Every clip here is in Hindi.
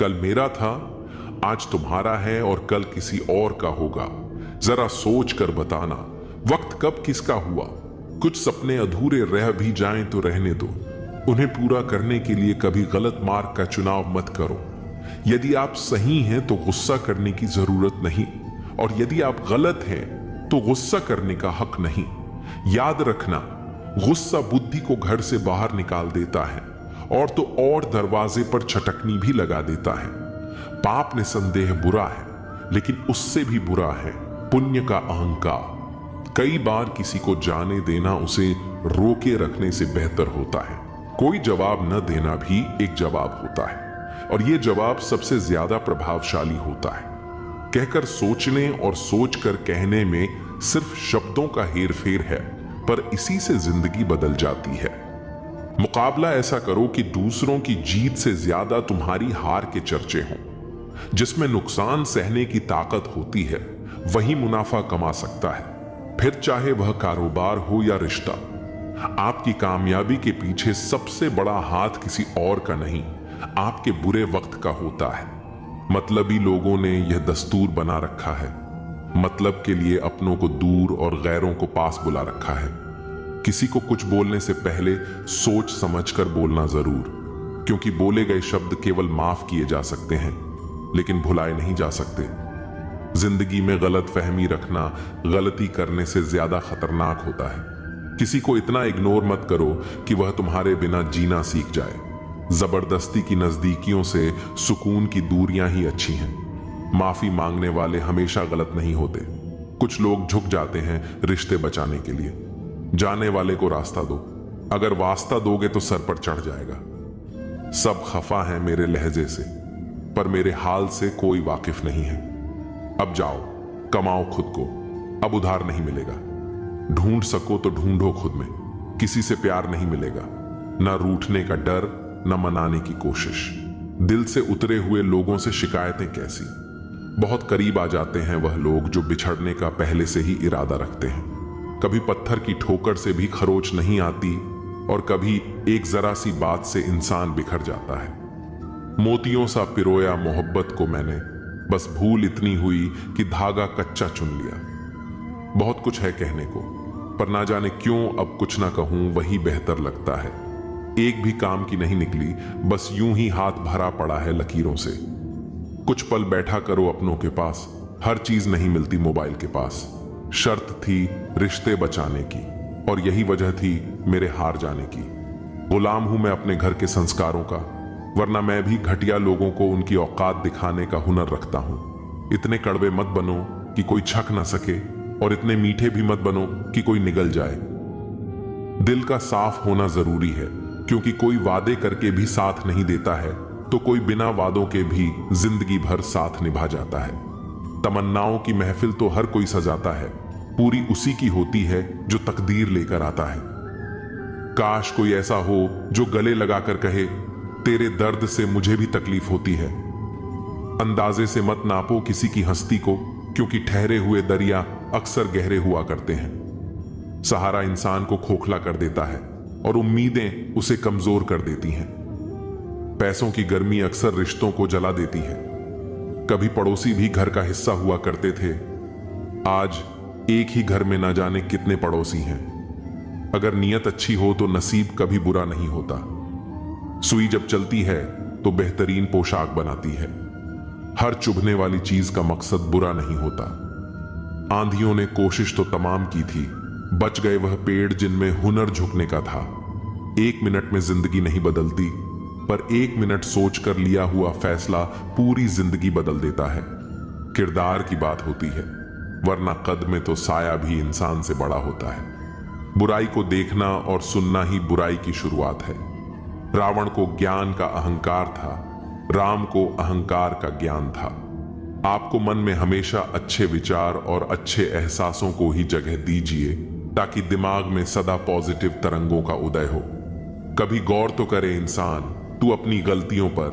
कल मेरा था, आज तुम्हारा है और कल किसी और का होगा। जरा सोच कर बताना वक्त कब किसका हुआ। कुछ सपने अधूरे रह भी जाएं तो रहने दो, उन्हें पूरा करने के लिए कभी गलत मार्ग का चुनाव मत करो। यदि आप सही हैं तो गुस्सा करने की जरूरत नहीं, और यदि आप गलत हैं तो गुस्सा करने का हक नहीं। याद रखना, गुस्सा बुद्धि को घर से बाहर निकाल देता है और तो और दरवाजे पर छटकनी भी लगा देता है। पाप निसंदेह बुरा है, लेकिन उससे भी बुरा है पुण्य का अहंकार। कई बार किसी को जाने देना उसे रोके रखने से बेहतर होता है। कोई जवाब न देना भी एक जवाब होता है, और यह जवाब सबसे ज्यादा प्रभावशाली होता है। कहकर सोचने और सोचकर कहने में सिर्फ शब्दों का हेरफेर है, पर इसी से जिंदगी बदल जाती है। मुकाबला ऐसा करो कि दूसरों की जीत से ज्यादा तुम्हारी हार के चर्चे हों। जिसमें नुकसान सहने की ताकत होती है वही मुनाफा कमा सकता है, फिर चाहे वह कारोबार हो या रिश्ता। आपकी कामयाबी के पीछे सबसे बड़ा हाथ किसी और का नहीं, आपके बुरे वक्त का होता है। मतलबी लोगों ने यह दस्तूर बना रखा है, मतलब के लिए अपनों को दूर और गैरों को पास बुला रखा है। किसी को कुछ बोलने से पहले सोच समझकर बोलना जरूर, क्योंकि बोले गए शब्द केवल माफ किए जा सकते हैं, लेकिन भुलाए नहीं जा सकते। जिंदगी में गलत फहमी रखना गलती करने से ज्यादा खतरनाक होता है। किसी को इतना इग्नोर मत करो कि वह तुम्हारे बिना जीना सीख जाए। जबरदस्ती की नजदीकियों से सुकून की दूरियां ही अच्छी हैं। माफी मांगने वाले हमेशा गलत नहीं होते। कुछ लोग झुक जाते हैं रिश्ते बचाने के लिए। जाने वाले को रास्ता दो, अगर वास्ता दोगे तो सर पर चढ़ जाएगा। सब खफा हैं मेरे लहजे से, पर मेरे हाल से कोई वाकिफ नहीं है। अब जाओ, कमाओ खुद को, अब उधार नहीं मिलेगा। ढूंढ सको तो ढूंढो खुद में, किसी से प्यार नहीं मिलेगा। ना रूठने का डर, न मनाने की कोशिश। दिल से उतरे हुए लोगों से शिकायतें कैसी। बहुत करीब आ जाते हैं वह लोग जो बिछड़ने का पहले से ही इरादा रखते हैं। कभी पत्थर की ठोकर से भी खरोच नहीं आती, और कभी एक जरा सी बात से इंसान बिखर जाता है। मोतियों सा पिरोया मोहब्बत को मैंने, बस भूल इतनी हुई कि धागा कच्चा चुन लिया। बहुत कुछ है कहने को, पर ना जाने क्यों अब कुछ ना कहूं वही बेहतर लगता है। एक भी काम की नहीं निकली, बस यूं ही हाथ भरा पड़ा है लकीरों से। कुछ पल बैठा करो अपनों के पास, हर चीज नहीं मिलती मोबाइल के पास। शर्त थी रिश्ते बचाने की, और यही वजह थी मेरे हार जाने की। गुलाम हूं मैं अपने घर के संस्कारों का, वरना मैं भी घटिया लोगों को उनकी औकात दिखाने का हुनर रखता हूं। इतने कड़वे मत बनो कि कोई छक ना सके, और इतने मीठे भी मत बनो कि कोई निगल जाए। दिल का साफ होना जरूरी है, क्योंकि कोई वादे करके भी साथ नहीं देता है, तो कोई बिना वादों के भी जिंदगी भर साथ निभा जाता है। तमन्नाओं की महफिल तो हर कोई सजाता है, पूरी उसी की होती है जो तकदीर लेकर आता है। काश कोई ऐसा हो जो गले लगाकर कहे, तेरे दर्द से मुझे भी तकलीफ होती है। अंदाजे से मत नापो किसी की हस्ती को, क्योंकि ठहरे हुए दरिया अक्सर गहरे हुआ करते हैं। सहारा इंसान को खोखला कर देता है, और उम्मीदें उसे कमजोर कर देती हैं। पैसों की गर्मी अक्सर रिश्तों को जला देती है। कभी पड़ोसी भी घर का हिस्सा हुआ करते थे, आज एक ही घर में ना जाने कितने पड़ोसी हैं। अगर नीयत अच्छी हो तो नसीब कभी बुरा नहीं होता। सुई जब चलती है तो बेहतरीन पोशाक बनाती है। हर चुभने वाली चीज का मकसद बुरा नहीं होता। आंधियों ने कोशिश तो तमाम की थी, बच गए वह पेड़ जिनमें हुनर झुकने का था। 1 मिनट में जिंदगी नहीं बदलती, पर 1 मिनट सोचकर लिया हुआ फैसला पूरी जिंदगी बदल देता है। किरदार की बात होती है, वरना कद में तो साया भी इंसान से बड़ा होता है। बुराई को देखना और सुनना ही बुराई की शुरुआत है। रावण को ज्ञान का अहंकार था, राम को अहंकार का ज्ञान था। आपको मन में हमेशा अच्छे विचार और अच्छे एहसासों को ही जगह दीजिए, ताकि दिमाग में सदा पॉजिटिव तरंगों का उदय हो। कभी गौर तो करे इंसान, तू अपनी गलतियों पर,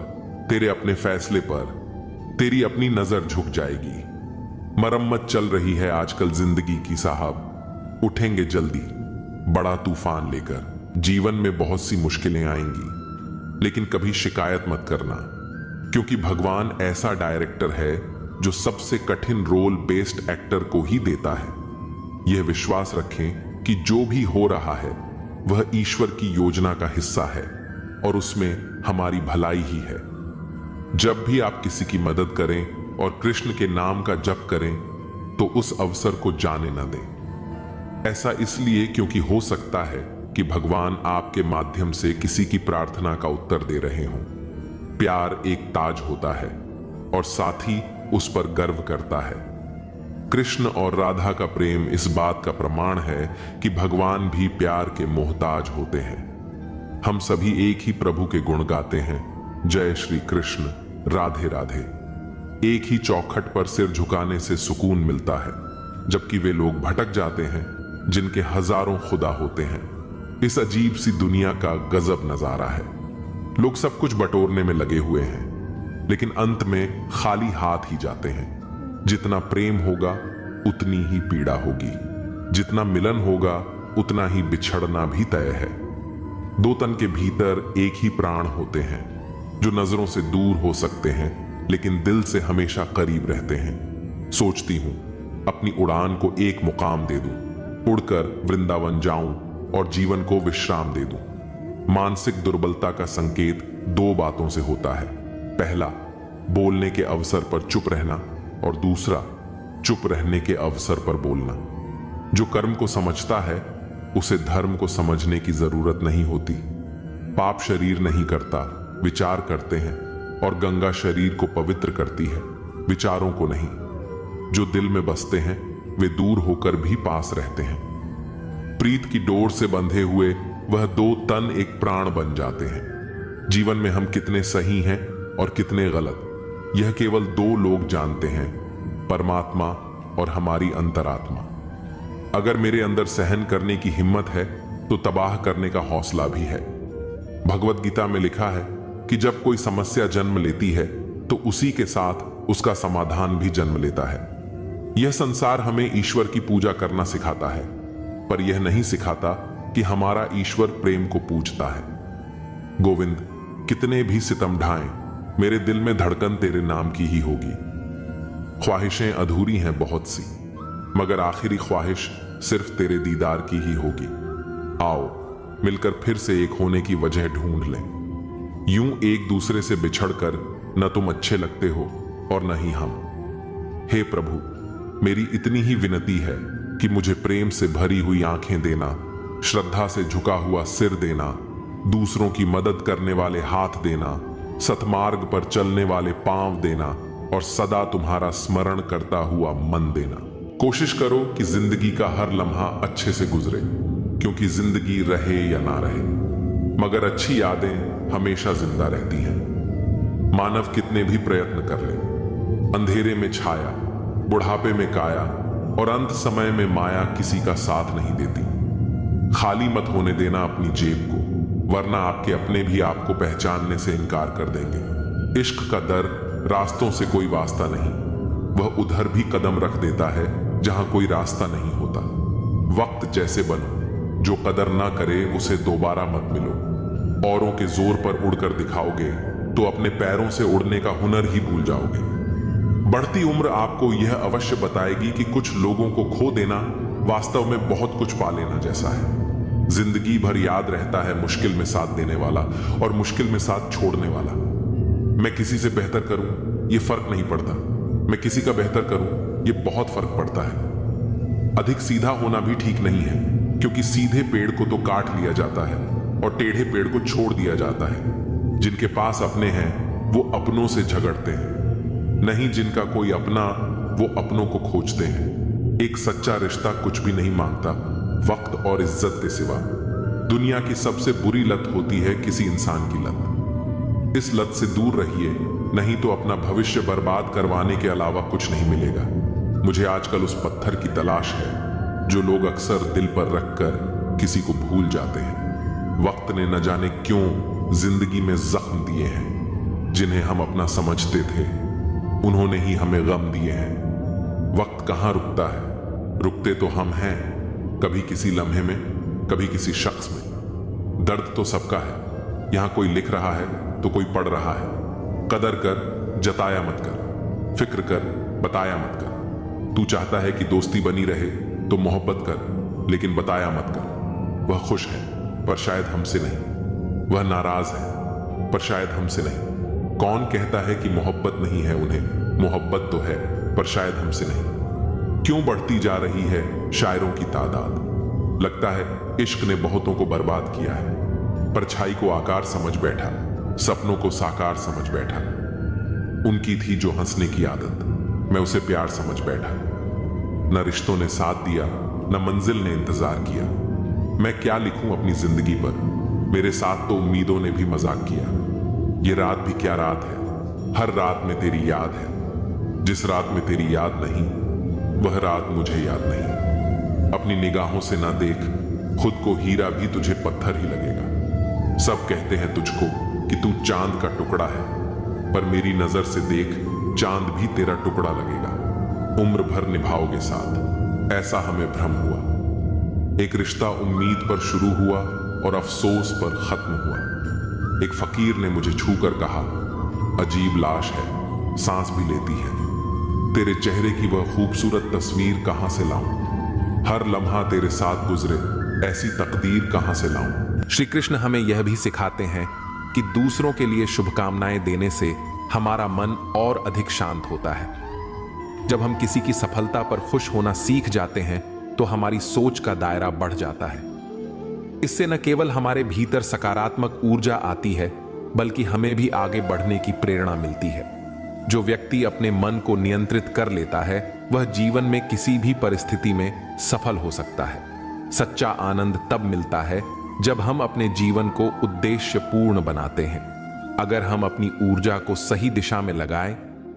तेरे अपने फैसले पर, तेरी अपनी नजर झुक जाएगी। मरम्मत चल रही है आजकल जिंदगी की साहब, उठेंगे जल्दी बड़ा तूफान लेकर। जीवन में बहुत सी मुश्किलें आएंगी, लेकिन कभी शिकायत मत करना, क्योंकि भगवान ऐसा डायरेक्टर है जो सबसे कठिन रोल बेस्ड एक्टर को ही देता है। यह विश्वास रखें कि जो भी हो रहा है वह ईश्वर की योजना का हिस्सा है और उसमें हमारी भलाई ही है। जब भी आप किसी की मदद करें और कृष्ण के नाम का जप करें तो उस अवसर को जाने न दें। ऐसा इसलिए क्योंकि हो सकता है कि भगवान आपके माध्यम से किसी की प्रार्थना का उत्तर दे रहे हों। प्यार एक ताज होता है और साथ ही उस पर गर्व करता है। कृष्ण और राधा का प्रेम इस बात का प्रमाण है कि भगवान भी प्यार के मोहताज होते हैं। हम सभी एक ही प्रभु के गुण गाते हैं। जय श्री कृष्ण, राधे राधे। एक ही चौखट पर सिर झुकाने से सुकून मिलता है, जबकि वे लोग भटक जाते हैं जिनके हजारों खुदा होते हैं। इस अजीब सी दुनिया का गजब नजारा है। लोग सब कुछ बटोरने में लगे हुए हैं, लेकिन अंत में खाली हाथ ही जाते हैं। जितना प्रेम होगा उतनी ही पीड़ा होगी, जितना मिलन होगा उतना ही बिछड़ना भी तय है। दो तन के भीतर एक ही प्राण होते हैं जो नजरों से दूर हो सकते हैं लेकिन दिल से हमेशा करीब रहते हैं। सोचती हूं अपनी उड़ान को एक मुकाम दे दूं, उड़कर वृंदावन जाऊं और जीवन को विश्राम दे दूं। मानसिक दुर्बलता का संकेत दो बातों से होता है। पहला, बोलने के अवसर पर चुप रहना, और दूसरा, चुप रहने के अवसर पर बोलना। जो कर्म को समझता है उसे धर्म को समझने की जरूरत नहीं होती। पाप शरीर नहीं करता, विचार करते हैं, और गंगा शरीर को पवित्र करती है, विचारों को नहीं। जो दिल में बसते हैं वे दूर होकर भी पास रहते हैं। प्रीत की डोर से बंधे हुए वह दो तन एक प्राण बन जाते हैं। जीवन में हम कितने सही हैं और कितने गलत, यह केवल दो लोग जानते हैं, परमात्मा और हमारी अंतरात्मा। अगर मेरे अंदर सहन करने की हिम्मत है तो तबाह करने का हौसला भी है। भगवत गीता में लिखा है कि जब कोई समस्या जन्म लेती है तो उसी के साथ उसका समाधान भी जन्म लेता है। यह संसार हमें ईश्वर की पूजा करना सिखाता है, पर यह नहीं सिखाता कि हमारा ईश्वर प्रेम को पूजता है। गोविंद, कितने भी सितम ढाएं, मेरे दिल में धड़कन तेरे नाम की ही होगी। ख्वाहिशें अधूरी हैं बहुत सी, मगर आखिरी ख्वाहिश सिर्फ तेरे दीदार की ही होगी। आओ मिलकर फिर से एक होने की वजह ढूंढ लें। यूं एक दूसरे से बिछड़कर न तुम अच्छे लगते हो और न ही हम। हे प्रभु, मेरी इतनी ही विनती है कि मुझे प्रेम से भरी हुई आंखें देना, श्रद्धा से झुका हुआ सिर देना, दूसरों की मदद करने वाले हाथ देना, सतमार्ग पर चलने वाले पांव देना और सदा तुम्हारा स्मरण करता हुआ मन देना। कोशिश करो कि जिंदगी का हर लम्हा अच्छे से गुजरे, क्योंकि जिंदगी रहे या ना रहे, मगर अच्छी यादें हमेशा जिंदा रहती हैं। मानव कितने भी प्रयत्न कर ले, अंधेरे में छाया, बुढ़ापे में काया और अंत समय में माया किसी का साथ नहीं देती। खाली मत होने देना अपनी जेब को, वरना आपके अपने भी आपको पहचानने से इनकार कर देंगे। इश्क का दर रास्तों से कोई वास्ता नहीं, वह उधर भी कदम रख देता है जहां कोई रास्ता नहीं होता। वक्त जैसे बनो, जो कदर ना करे उसे दोबारा मत मिलो। औरों के जोर पर उड़कर दिखाओगे तो अपने पैरों से उड़ने का हुनर ही भूल जाओगे। बढ़ती उम्र आपको यह अवश्य बताएगी कि कुछ लोगों को खो देना वास्तव में बहुत कुछ पा लेना जैसा है। जिंदगी भर याद रहता है मुश्किल में साथ देने वाला और मुश्किल में साथ छोड़ने वाला। मैं किसी से बेहतर करूं यह फर्क नहीं पड़ता, मैं किसी का बेहतर करूं यह बहुत फर्क पड़ता है। अधिक सीधा होना भी ठीक नहीं है, क्योंकि सीधे पेड़ को तो काट लिया जाता है और टेढ़े पेड़ को छोड़ दिया जाता है। जिनके पास अपने हैं वो अपनों से झगड़ते हैं, नहीं जिनका कोई अपना वो अपनों को खोजते हैं। एक सच्चा रिश्ता कुछ भी नहीं मांगता वक्त और इज्जत के सिवा। दुनिया की सबसे बुरी लत होती है किसी इंसान की लत। इस लत से दूर रहिए, नहीं तो अपना भविष्य बर्बाद करवाने के अलावा कुछ नहीं मिलेगा। मुझे आजकल उस पत्थर की तलाश है जो लोग अक्सर दिल पर रखकर किसी को भूल जाते हैं। वक्त ने न जाने क्यों जिंदगी में जख्म दिए हैं, जिन्हें हम अपना समझते थे उन्होंने ही हमें गम दिए हैं। वक्त कहाँ रुकता है, रुकते तो हम हैं, कभी किसी लम्हे में, कभी किसी शख्स में। दर्द तो सबका है, यहां कोई लिख रहा है तो कोई पढ़ रहा है। कदर कर, जताया मत कर। फिक्र कर, बताया मत कर। तू चाहता है कि दोस्ती बनी रहे तो मोहब्बत कर, लेकिन बताया मत कर। वह खुश है पर शायद हमसे नहीं। वह नाराज है पर शायद हमसे नहीं। कौन कहता है कि मोहब्बत नहीं है उन्हें? मोहब्बत तो है पर शायद हमसे नहीं। क्यों बढ़ती जा रही है शायरों की तादाद? लगता है इश्क ने बहुतों को बर्बाद किया है। परछाई को आकार समझ बैठा, सपनों को साकार समझ बैठा। उनकी थी जो हंसने की आदत, मैं उसे प्यार समझ बैठा। न रिश्तों ने साथ दिया, न मंजिल ने इंतजार किया। मैं क्या लिखूं अपनी जिंदगी पर? मेरे साथ तो उम्मीदों ने भी मजाक किया। ये रात भी क्या रात है, हर रात में तेरी याद है। जिस रात में तेरी याद नहीं, वह रात मुझे याद नहीं। अपनी निगाहों से ना देख, खुद को हीरा भी तुझे पत्थर ही लगेगा। सब कहते हैं तुझको कि तू चांद का टुकड़ा है, पर मेरी नजर से देख, चांद भी तेरा टुकड़ा लगेगा। उम्र भर निभाओगे साथ, ऐसा हमें भ्रम हुआ। एक रिश्ता उम्मीद पर शुरू हुआ और अफसोस पर खत्म हुआ। एक फकीर ने मुझे छूकर कहा, अजीब लाश है, सांस भी लेती है। तेरे चेहरे की वह खूबसूरत तस्वीर कहां से लाऊं? हर लम्हा तेरे साथ गुजरे, ऐसी तकदीर कहां से लाऊं? श्री कृष्ण हमें यह भी सिखाते हैं कि दूसरों के लिए शुभकामनाएं देने से हमारा मन और अधिक शांत होता है। जब हम किसी की सफलता पर खुश होना सीख जाते हैं तो हमारी सोच का दायरा बढ़ जाता है। इससे न केवल हमारे भीतर सकारात्मक ऊर्जा आती है, बल्कि हमें भी आगे बढ़ने की प्रेरणा मिलती है। जो व्यक्ति अपने मन को नियंत्रित कर लेता है, वह जीवन में किसी भी परिस्थिति में सफल हो सकता है। सच्चा आनंद तब मिलता है जब हम अपने जीवन को उद्देश्यपूर्ण बनाते हैं। अगर हम अपनी ऊर्जा को सही दिशा में लगाएं,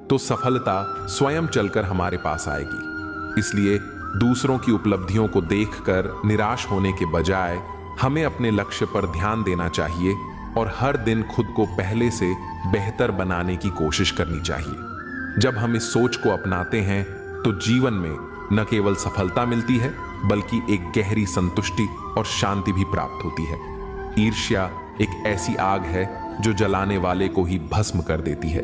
तो सफलता स्वयं चलकर हमारे पास आएगी। इसलिए दूसरों की उपलब्धियों को देखकर निराश होने के बजाय हमें अपने लक्ष्य पर ध्यान देना चाहिए और हर दिन खुद को पहले से बेहतर बनाने की कोशिश करनी चाहिए। जब हम इस सोच को अपनाते हैं तो जीवन में न केवल सफलता मिलती है, बल्कि एक गहरी संतुष्टि और शांति भी प्राप्त होती है। ईर्ष्या एक ऐसी आग है जो जलाने वाले को ही भस्म कर देती है।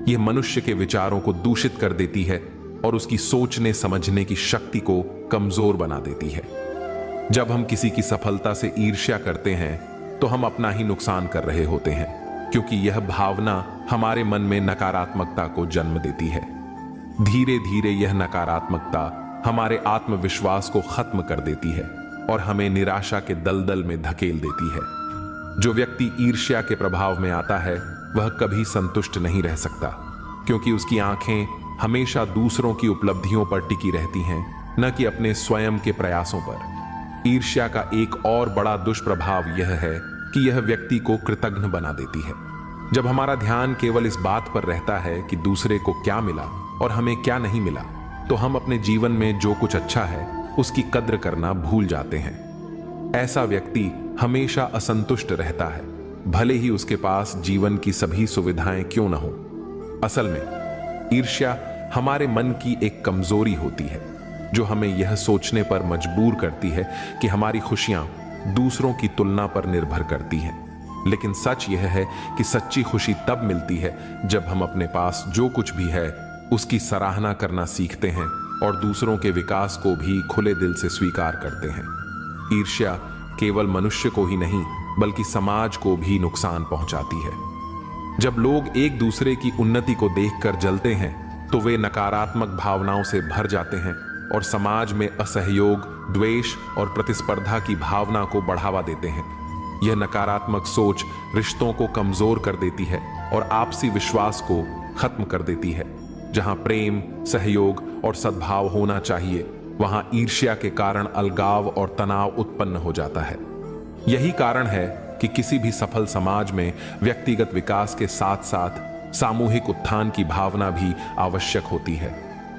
यह मनुष्य के विचारों को दूषित कर देती है और उसकी सोचने समझने की शक्ति को कमजोर बना देती है। जब हम किसी की सफलता से ईर्ष्या करते हैं तो हम अपना ही नुकसान कर रहे होते हैं, क्योंकि यह भावना हमारे मन में नकारात्मकता को जन्म देती है। धीरे धीरे यह नकारात्मकता हमारे आत्मविश्वास को खत्म कर देती है और हमें निराशा के दलदल में धकेल देती है। जो व्यक्ति ईर्ष्या के प्रभाव में आता है, वह कभी संतुष्ट नहीं रह सकता, क्योंकि उसकी आंखें हमेशा दूसरों की उपलब्धियों पर टिकी रहती हैं, न कि अपने स्वयं के प्रयासों पर। ईर्ष्या का एक और बड़ा दुष्प्रभाव यह है कि यह व्यक्ति को कृतघ्न बना देती है। जब हमारा ध्यान केवल इस बात पर रहता है कि दूसरे को क्या मिला और हमें क्या नहीं मिला, तो हम अपने जीवन में जो कुछ अच्छा है उसकी कद्र करना भूल जाते हैं। ऐसा व्यक्ति हमेशा असंतुष्ट रहता है, भले ही उसके पास जीवन की सभी सुविधाएं क्यों न हो। असल में ईर्ष्या हमारे मन की एक कमजोरी होती है, जो हमें यह सोचने पर मजबूर करती है कि हमारी खुशियां दूसरों की तुलना पर निर्भर करती हैं। लेकिन सच यह है कि सच्ची खुशी तब मिलती है जब हम अपने पास जो कुछ भी है उसकी सराहना करना सीखते हैं और दूसरों के विकास को भी खुले दिल से स्वीकार करते हैं। ईर्ष्या केवल मनुष्य को ही नहीं, बल्कि समाज को भी नुकसान पहुंचाती है। जब लोग एक दूसरे की उन्नति को देखकर जलते हैं, तो वे नकारात्मक भावनाओं से भर जाते हैं और समाज में असहयोग, द्वेष और प्रतिस्पर्धा की भावना को बढ़ावा देते हैं। यह नकारात्मक सोच रिश्तों को कमजोर कर देती है और आपसी विश्वास को खत्म कर देती है। जहां प्रेम, सहयोग और सद्भाव होना चाहिए, वहां ईर्ष्या के कारण अलगाव और तनाव उत्पन्न हो जाता है। यही कारण है कि किसी भी सफल समाज में व्यक्तिगत विकास के साथ साथ सामूहिक उत्थान की भावना भी आवश्यक होती है।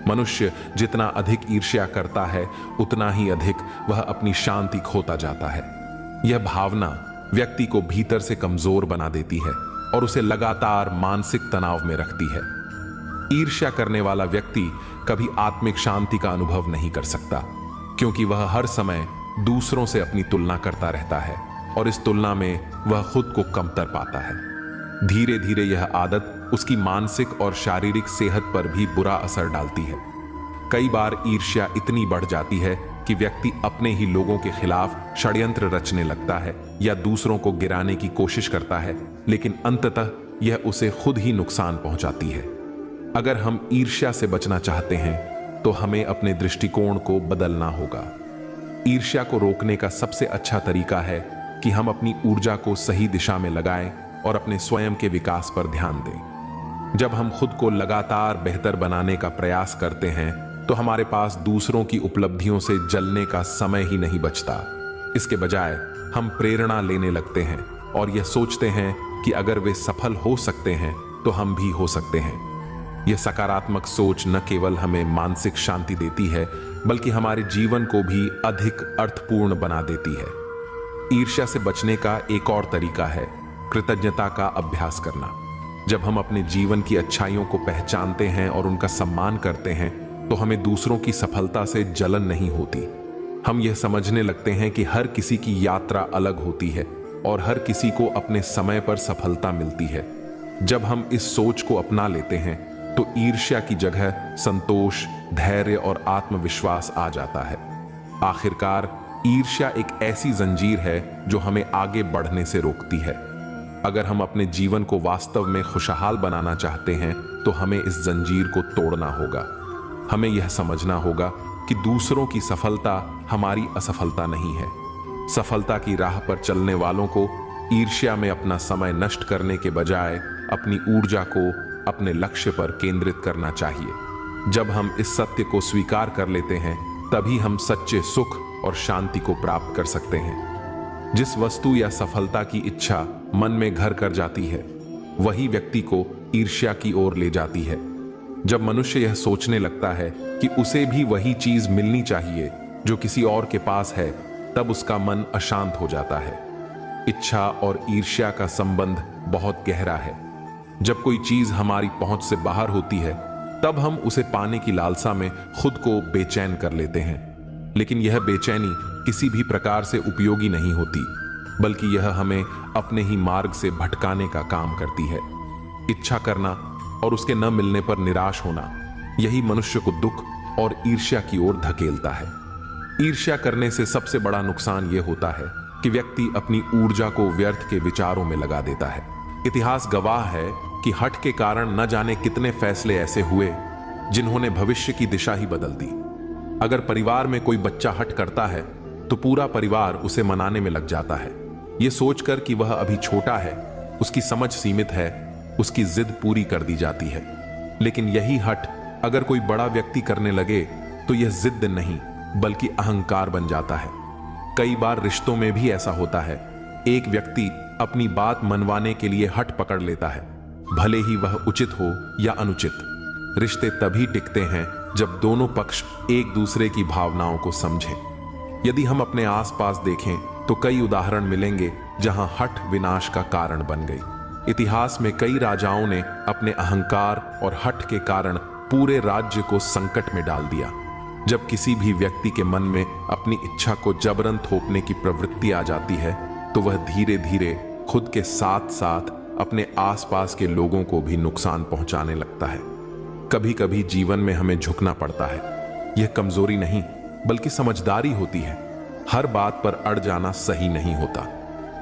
मनुष्य जितना अधिक ईर्ष्या करता है, उतना ही अधिक वह अपनी शांति खोता जाता है। यह भावना व्यक्ति को भीतर से कमजोर बना देती है और उसे लगातार मानसिक तनाव में रखती है। ईर्ष्या करने वाला व्यक्ति कभी आत्मिक शांति का अनुभव नहीं कर सकता, क्योंकि वह हर समय दूसरों से अपनी तुलना करता रहता है और इस तुलना में वह खुद को कमतर पाता है। धीरे धीरे यह आदत उसकी मानसिक और शारीरिक सेहत पर भी बुरा असर डालती है। कई बार ईर्ष्या इतनी बढ़ जाती है कि व्यक्ति अपने ही लोगों के खिलाफ षड्यंत्र रचने लगता है या दूसरों को गिराने की कोशिश करता है, लेकिन अंततः यह उसे खुद ही नुकसान पहुंचाती है। अगर हम ईर्ष्या से बचना चाहते हैं तो हमें अपने दृष्टिकोण को बदलना होगा। ईर्ष्या को रोकने का सबसे अच्छा तरीका है कि हम अपनी ऊर्जा को सही दिशा में लगाएं और अपने स्वयं के विकास पर ध्यान दें। जब हम खुद को लगातार बेहतर बनाने का प्रयास करते हैं तो हमारे पास दूसरों की उपलब्धियों से जलने का समय ही नहीं बचता। इसके बजाय हम प्रेरणा लेने लगते हैं और यह सोचते हैं कि अगर वे सफल हो सकते हैं तो हम भी हो सकते हैं। यह सकारात्मक सोच न केवल हमें मानसिक शांति देती है बल्कि हमारे जीवन को भी अधिक अर्थपूर्ण बना देती है। ईर्ष्या से बचने का एक और तरीका है कृतज्ञता का अभ्यास करना। जब हम अपने जीवन की अच्छाइयों को पहचानते हैं और उनका सम्मान करते हैं तो हमें दूसरों की सफलता से जलन नहीं होती। हम यह समझने लगते हैं कि हर किसी की यात्रा अलग होती है और हर किसी को अपने समय पर सफलता मिलती है। जब हम इस सोच को अपना लेते हैं तो ईर्ष्या की जगह संतोष, धैर्य और आत्मविश्वास आ जाता है। आखिरकार ईर्ष्या एक ऐसी जंजीर है जो हमें आगे बढ़ने से रोकती है। अगर हम अपने जीवन को वास्तव में खुशहाल बनाना चाहते हैं तो हमें इस जंजीर को तोड़ना होगा। हमें यह समझना होगा कि दूसरों की सफलता हमारी असफलता नहीं है। सफलता की राह पर चलने वालों को ईर्ष्या में अपना समय नष्ट करने के बजाय अपनी ऊर्जा को अपने लक्ष्य पर केंद्रित करना चाहिए। जब हम इस सत्य को स्वीकार कर लेते हैं तभी हम सच्चे सुख और शांति को प्राप्त कर सकते हैं। जिस वस्तु या सफलता की इच्छा मन में घर कर जाती है वही व्यक्ति को ईर्ष्या की ओर ले जाती है। जब मनुष्य यह सोचने लगता है कि उसे भी वही चीज मिलनी चाहिए जो किसी और के पास है, तब उसका मन अशांत हो जाता है। इच्छा और ईर्ष्या का संबंध बहुत गहरा है। जब कोई चीज हमारी पहुंच से बाहर होती है तब हम उसे पाने की लालसा में खुद को बेचैन कर लेते हैं, लेकिन यह बेचैनी किसी भी प्रकार से उपयोगी नहीं होती, बल्कि यह हमें अपने ही मार्ग से भटकाने का काम करती है। इच्छा करना और उसके न मिलने पर निराश होना, यही मनुष्य को दुख और ईर्ष्या की ओर धकेलता है। ईर्ष्या करने से सबसे बड़ा नुकसान यह होता है कि व्यक्ति अपनी ऊर्जा को व्यर्थ के विचारों में लगा देता है। इतिहास गवाह है कि हठ के कारण न जाने कितने फैसले ऐसे हुए जिन्होंने भविष्य की दिशा ही बदल दी। अगर परिवार में कोई बच्चा हठ करता है तो पूरा परिवार उसे मनाने में लग जाता है, यह सोचकर कि वह अभी छोटा है, उसकी समझ सीमित है, उसकी जिद पूरी कर दी जाती है। लेकिन यही हठ अगर कोई बड़ा व्यक्ति करने लगे तो यह जिद नहीं बल्कि अहंकार बन जाता है। कई बार रिश्तों में भी ऐसा होता है। एक व्यक्ति अपनी बात मनवाने के लिए हठ पकड़ लेता है, भले ही वह उचित हो या अनुचित। रिश्ते तभी टिकते हैं जब दोनों पक्ष एक दूसरे की भावनाओं को समझें। यदि हम अपने आसपास देखें तो कई उदाहरण मिलेंगे जहां हठ विनाश का कारण बन गई। इतिहास में कई राजाओं ने अपने अहंकार और हठ के कारण पूरे राज्य को संकट में डाल दिया। जब किसी भी व्यक्ति के मन में अपनी इच्छा को जबरन थोपने की प्रवृत्ति आ जाती है तो वह धीरे धीरे खुद के साथ साथ अपने आसपास के लोगों को भी नुकसान पहुंचाने लगता है। कभी कभी जीवन में हमें झुकना पड़ता है। यह कमजोरी नहीं बल्कि समझदारी होती है। हर बात पर अड़ जाना सही नहीं होता।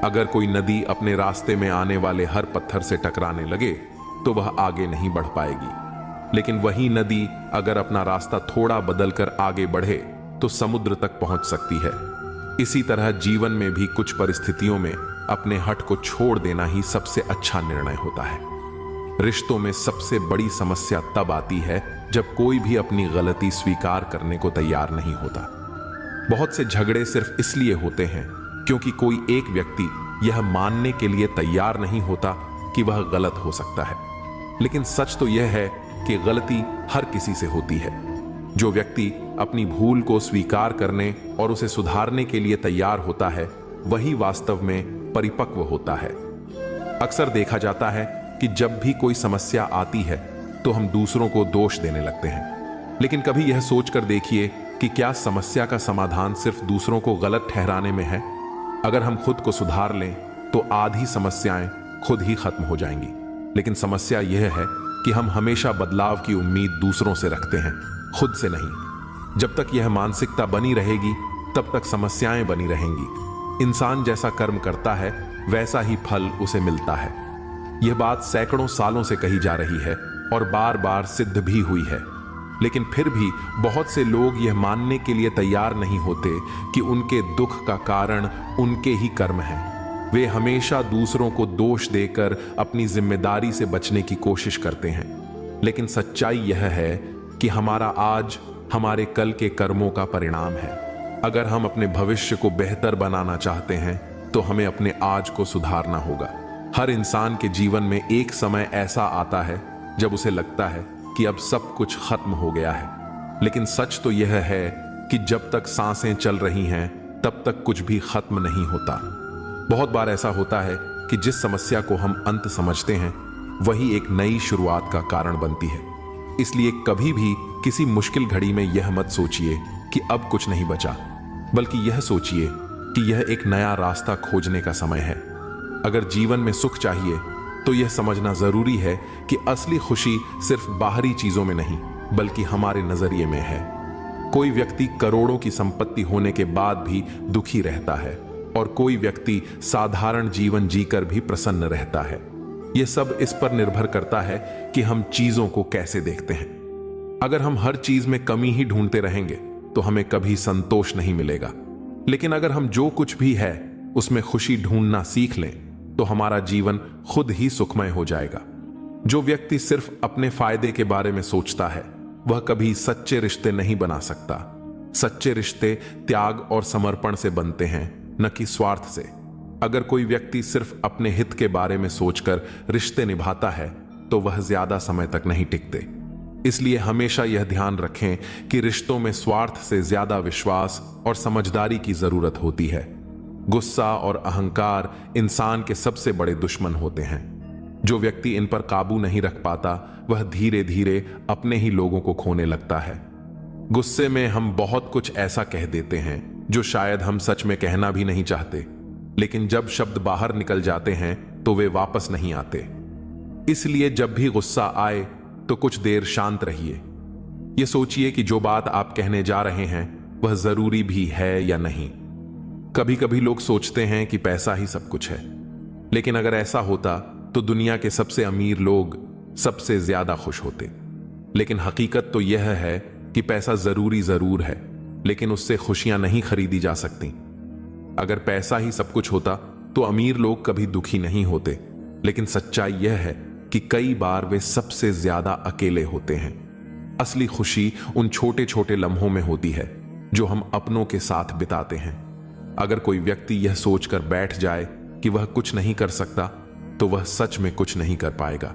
अगर कोई नदी अपने रास्ते में आने वाले हर पत्थर से टकराने लगे तो वह आगे नहीं बढ़ पाएगी, लेकिन वही नदी अगर अपना रास्ता थोड़ा बदलकर आगे बढ़े तो समुद्र तक पहुंच सकती है। इसी तरह जीवन में भी कुछ परिस्थितियों में अपने हठ को छोड़ देना ही सबसे अच्छा निर्णय होता है। रिश्तों में सबसे बड़ी समस्या तब आती है जब कोई भी अपनी गलती स्वीकार करने को तैयार नहीं होता। बहुत से झगड़े सिर्फ इसलिए होते हैं क्योंकि कोई एक व्यक्ति यह मानने के लिए तैयार नहीं होता कि वह गलत हो सकता है। लेकिन सच तो यह है कि गलती हर किसी से होती है। जो व्यक्ति अपनी भूल को स्वीकार करने और उसे सुधारने के लिए तैयार होता है वही वास्तव में परिपक्व होता है। अक्सर देखा जाता है कि जब भी कोई समस्या आती है तो हम दूसरों को दोष देने लगते हैं, लेकिन कभी यह सोचकर देखिए कि क्या समस्या का समाधान सिर्फ दूसरों को गलत ठहराने में है। अगर हम खुद को सुधार लें तो आधी समस्याएं खुद ही खत्म हो जाएंगी। लेकिन समस्या यह है कि हम हमेशा बदलाव की उम्मीद दूसरों से रखते हैं, खुद से नहीं। जब तक यह मानसिकता बनी रहेगी तब तक समस्याएं बनी रहेंगी। इंसान जैसा कर्म करता है वैसा ही फल उसे मिलता है। यह बात सैकड़ों सालों से कही जा रही है और बार बार सिद्ध भी हुई है। लेकिन फिर भी बहुत से लोग यह मानने के लिए तैयार नहीं होते कि उनके दुख का कारण उनके ही कर्म हैं। वे हमेशा दूसरों को दोष देकर अपनी जिम्मेदारी से बचने की कोशिश करते हैं। लेकिन सच्चाई यह है कि हमारा आज हमारे कल के कर्मों का परिणाम है। अगर हम अपने भविष्य को बेहतर बनाना चाहते हैं तो हमें अपने आज को सुधारना होगा। हर इंसान के जीवन में एक समय ऐसा आता है जब उसे लगता है कि अब सब कुछ खत्म हो गया है। लेकिन सच तो यह है कि जब तक सांसें चल रही हैं तब तक कुछ भी खत्म नहीं होता। बहुत बार ऐसा होता है कि जिस समस्या को हम अंत समझते हैं वही एक नई शुरुआत का कारण बनती है। इसलिए कभी भी किसी मुश्किल घड़ी में यह मत सोचिए कि अब कुछ नहीं बचा, बल्कि यह सोचिए कि यह एक नया रास्ता खोजने का समय है। अगर जीवन में सुख चाहिए तो यह समझना जरूरी है कि असली खुशी सिर्फ बाहरी चीजों में नहीं बल्कि हमारे नजरिए में है। कोई व्यक्ति करोड़ों की संपत्ति होने के बाद भी दुखी रहता है और कोई व्यक्ति साधारण जीवन जीकर भी प्रसन्न रहता है। यह सब इस पर निर्भर करता है कि हम चीजों को कैसे देखते हैं। अगर हम हर चीज में कमी ही ढूंढते रहेंगे तो हमें कभी संतोष नहीं मिलेगा। लेकिन अगर हम जो कुछ भी है उसमें खुशी ढूंढना सीख लें तो हमारा जीवन खुद ही सुखमय हो जाएगा। जो व्यक्ति सिर्फ अपने फायदे के बारे में सोचता है वह कभी सच्चे रिश्ते नहीं बना सकता। सच्चे रिश्ते त्याग और समर्पण से बनते हैं, न कि स्वार्थ से। अगर कोई व्यक्ति सिर्फ अपने हित के बारे में सोचकर रिश्ते निभाता है तो वह ज्यादा समय तक नहीं टिकते। इसलिए हमेशा यह ध्यान रखें कि रिश्तों में स्वार्थ से ज्यादा विश्वास और समझदारी की जरूरत होती है। गुस्सा और अहंकार इंसान के सबसे बड़े दुश्मन होते हैं। जो व्यक्ति इन पर काबू नहीं रख पाता वह धीरे धीरे अपने ही लोगों को खोने लगता है। गुस्से में हम बहुत कुछ ऐसा कह देते हैं जो शायद हम सच में कहना भी नहीं चाहते, लेकिन जब शब्द बाहर निकल जाते हैं तो वे वापस नहीं आते। इसलिए जब भी गुस्सा आए तो कुछ देर शांत रहिए। यह सोचिए कि जो बात आप कहने जा रहे हैं वह जरूरी भी है या नहीं। कभी कभी लोग सोचते हैं कि पैसा ही सब कुछ है, लेकिन अगर ऐसा होता तो दुनिया के सबसे अमीर लोग सबसे ज्यादा खुश होते। लेकिन हकीकत तो यह है कि पैसा जरूरी जरूर है, लेकिन उससे खुशियां नहीं खरीदी जा सकती। अगर पैसा ही सब कुछ होता तो अमीर लोग कभी दुखी नहीं होते। लेकिन सच्चाई यह है कि कई बार वे सबसे ज्यादा अकेले होते हैं। असली खुशी उन छोटे छोटे लम्हों में होती है जो हम अपनों के साथ बिताते हैं। अगर कोई व्यक्ति यह सोचकर बैठ जाए कि वह कुछ नहीं कर सकता तो वह सच में कुछ नहीं कर पाएगा।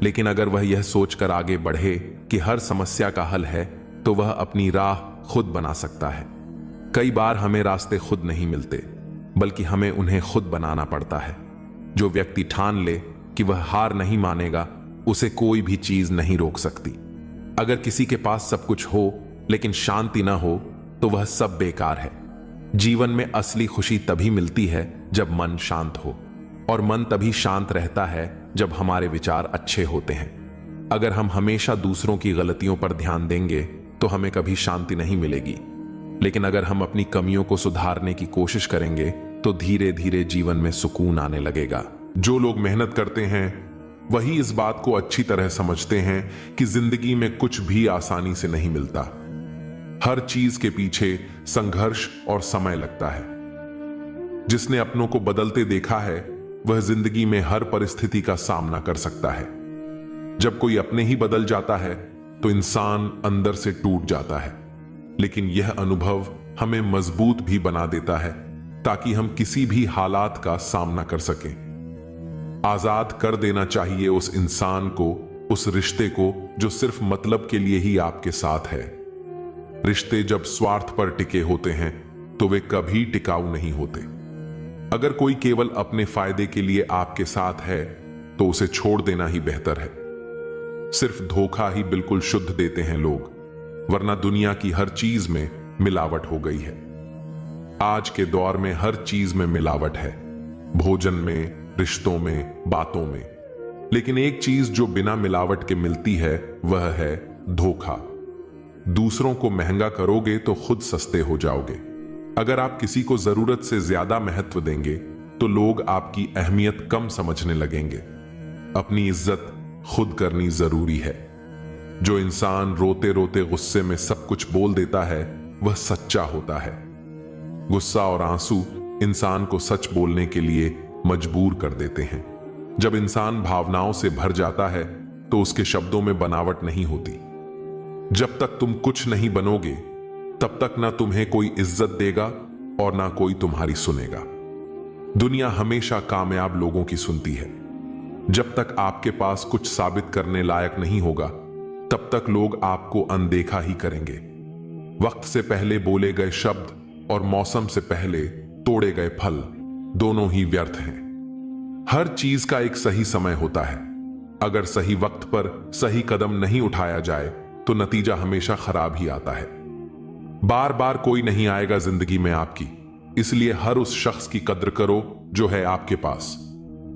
लेकिन अगर वह यह सोचकर आगे बढ़े कि हर समस्या का हल है तो वह अपनी राह खुद बना सकता है। कई बार हमें रास्ते खुद नहीं मिलते, बल्कि हमें उन्हें खुद बनाना पड़ता है। जो व्यक्ति ठान ले कि वह हार नहीं मानेगा उसे कोई भी चीज नहीं रोक सकती। अगर किसी के पास सब कुछ हो लेकिन शांति ना हो तो वह सब बेकार है। जीवन में असली खुशी तभी मिलती है जब मन शांत हो, और मन तभी शांत रहता है जब हमारे विचार अच्छे होते हैं। अगर हम हमेशा दूसरों की गलतियों पर ध्यान देंगे तो हमें कभी शांति नहीं मिलेगी। लेकिन अगर हम अपनी कमियों को सुधारने की कोशिश करेंगे तो धीरे धीरे जीवन में सुकून आने लगेगा। जो लोग मेहनत करते हैं वही इस बात को अच्छी तरह समझते हैं कि जिंदगी में कुछ भी आसानी से नहीं मिलता। हर चीज के पीछे संघर्ष और समय लगता है। जिसने अपनों को बदलते देखा है वह जिंदगी में हर परिस्थिति का सामना कर सकता है। जब कोई अपने ही बदल जाता है तो इंसान अंदर से टूट जाता है, लेकिन यह अनुभव हमें मजबूत भी बना देता है ताकि हम किसी भी हालात का सामना कर सकें। आजाद कर देना चाहिए उस इंसान को, उस रिश्ते को जो सिर्फ मतलब के लिए ही आपके साथ है। रिश्ते जब स्वार्थ पर टिके होते हैं तो वे कभी टिकाऊ नहीं होते। अगर कोई केवल अपने फायदे के लिए आपके साथ है तो उसे छोड़ देना ही बेहतर है। सिर्फ धोखा ही बिल्कुल शुद्ध देते हैं लोग, वरना दुनिया की हर चीज में मिलावट हो गई है। आज के दौर में हर चीज में मिलावट है। भोजन में, रिश्तों में, बातों में। लेकिन एक चीज जो बिना मिलावट के मिलती है वह है धोखा। दूसरों को महंगा करोगे तो खुद सस्ते हो जाओगे। अगर आप किसी को जरूरत से ज्यादा महत्व देंगे तो लोग आपकी अहमियत कम समझने लगेंगे। अपनी इज्जत खुद करनी जरूरी है। जो इंसान रोते रोते गुस्से में सब कुछ बोल देता है वह सच्चा होता है। गुस्सा और आंसू इंसान को सच बोलने के लिए मजबूर कर देते हैं। जब इंसान भावनाओं से भर जाता है तो उसके शब्दों में बनावट नहीं होती। जब तक तुम कुछ नहीं बनोगे तब तक ना तुम्हें कोई इज्जत देगा और ना कोई तुम्हारी सुनेगा। दुनिया हमेशा कामयाब लोगों की सुनती है। जब तक आपके पास कुछ साबित करने लायक नहीं होगा तब तक लोग आपको अनदेखा ही करेंगे। वक्त से पहले बोले गए शब्द और मौसम से पहले तोड़े गए फल दोनों ही व्यर्थ हैं। हर चीज का एक सही समय होता है। अगर सही वक्त पर सही कदम नहीं उठाया जाए तो नतीजा हमेशा खराब ही आता है। बार बार कोई नहीं आएगा जिंदगी में आपकी, इसलिए हर उस शख्स की कद्र करो जो है आपके पास।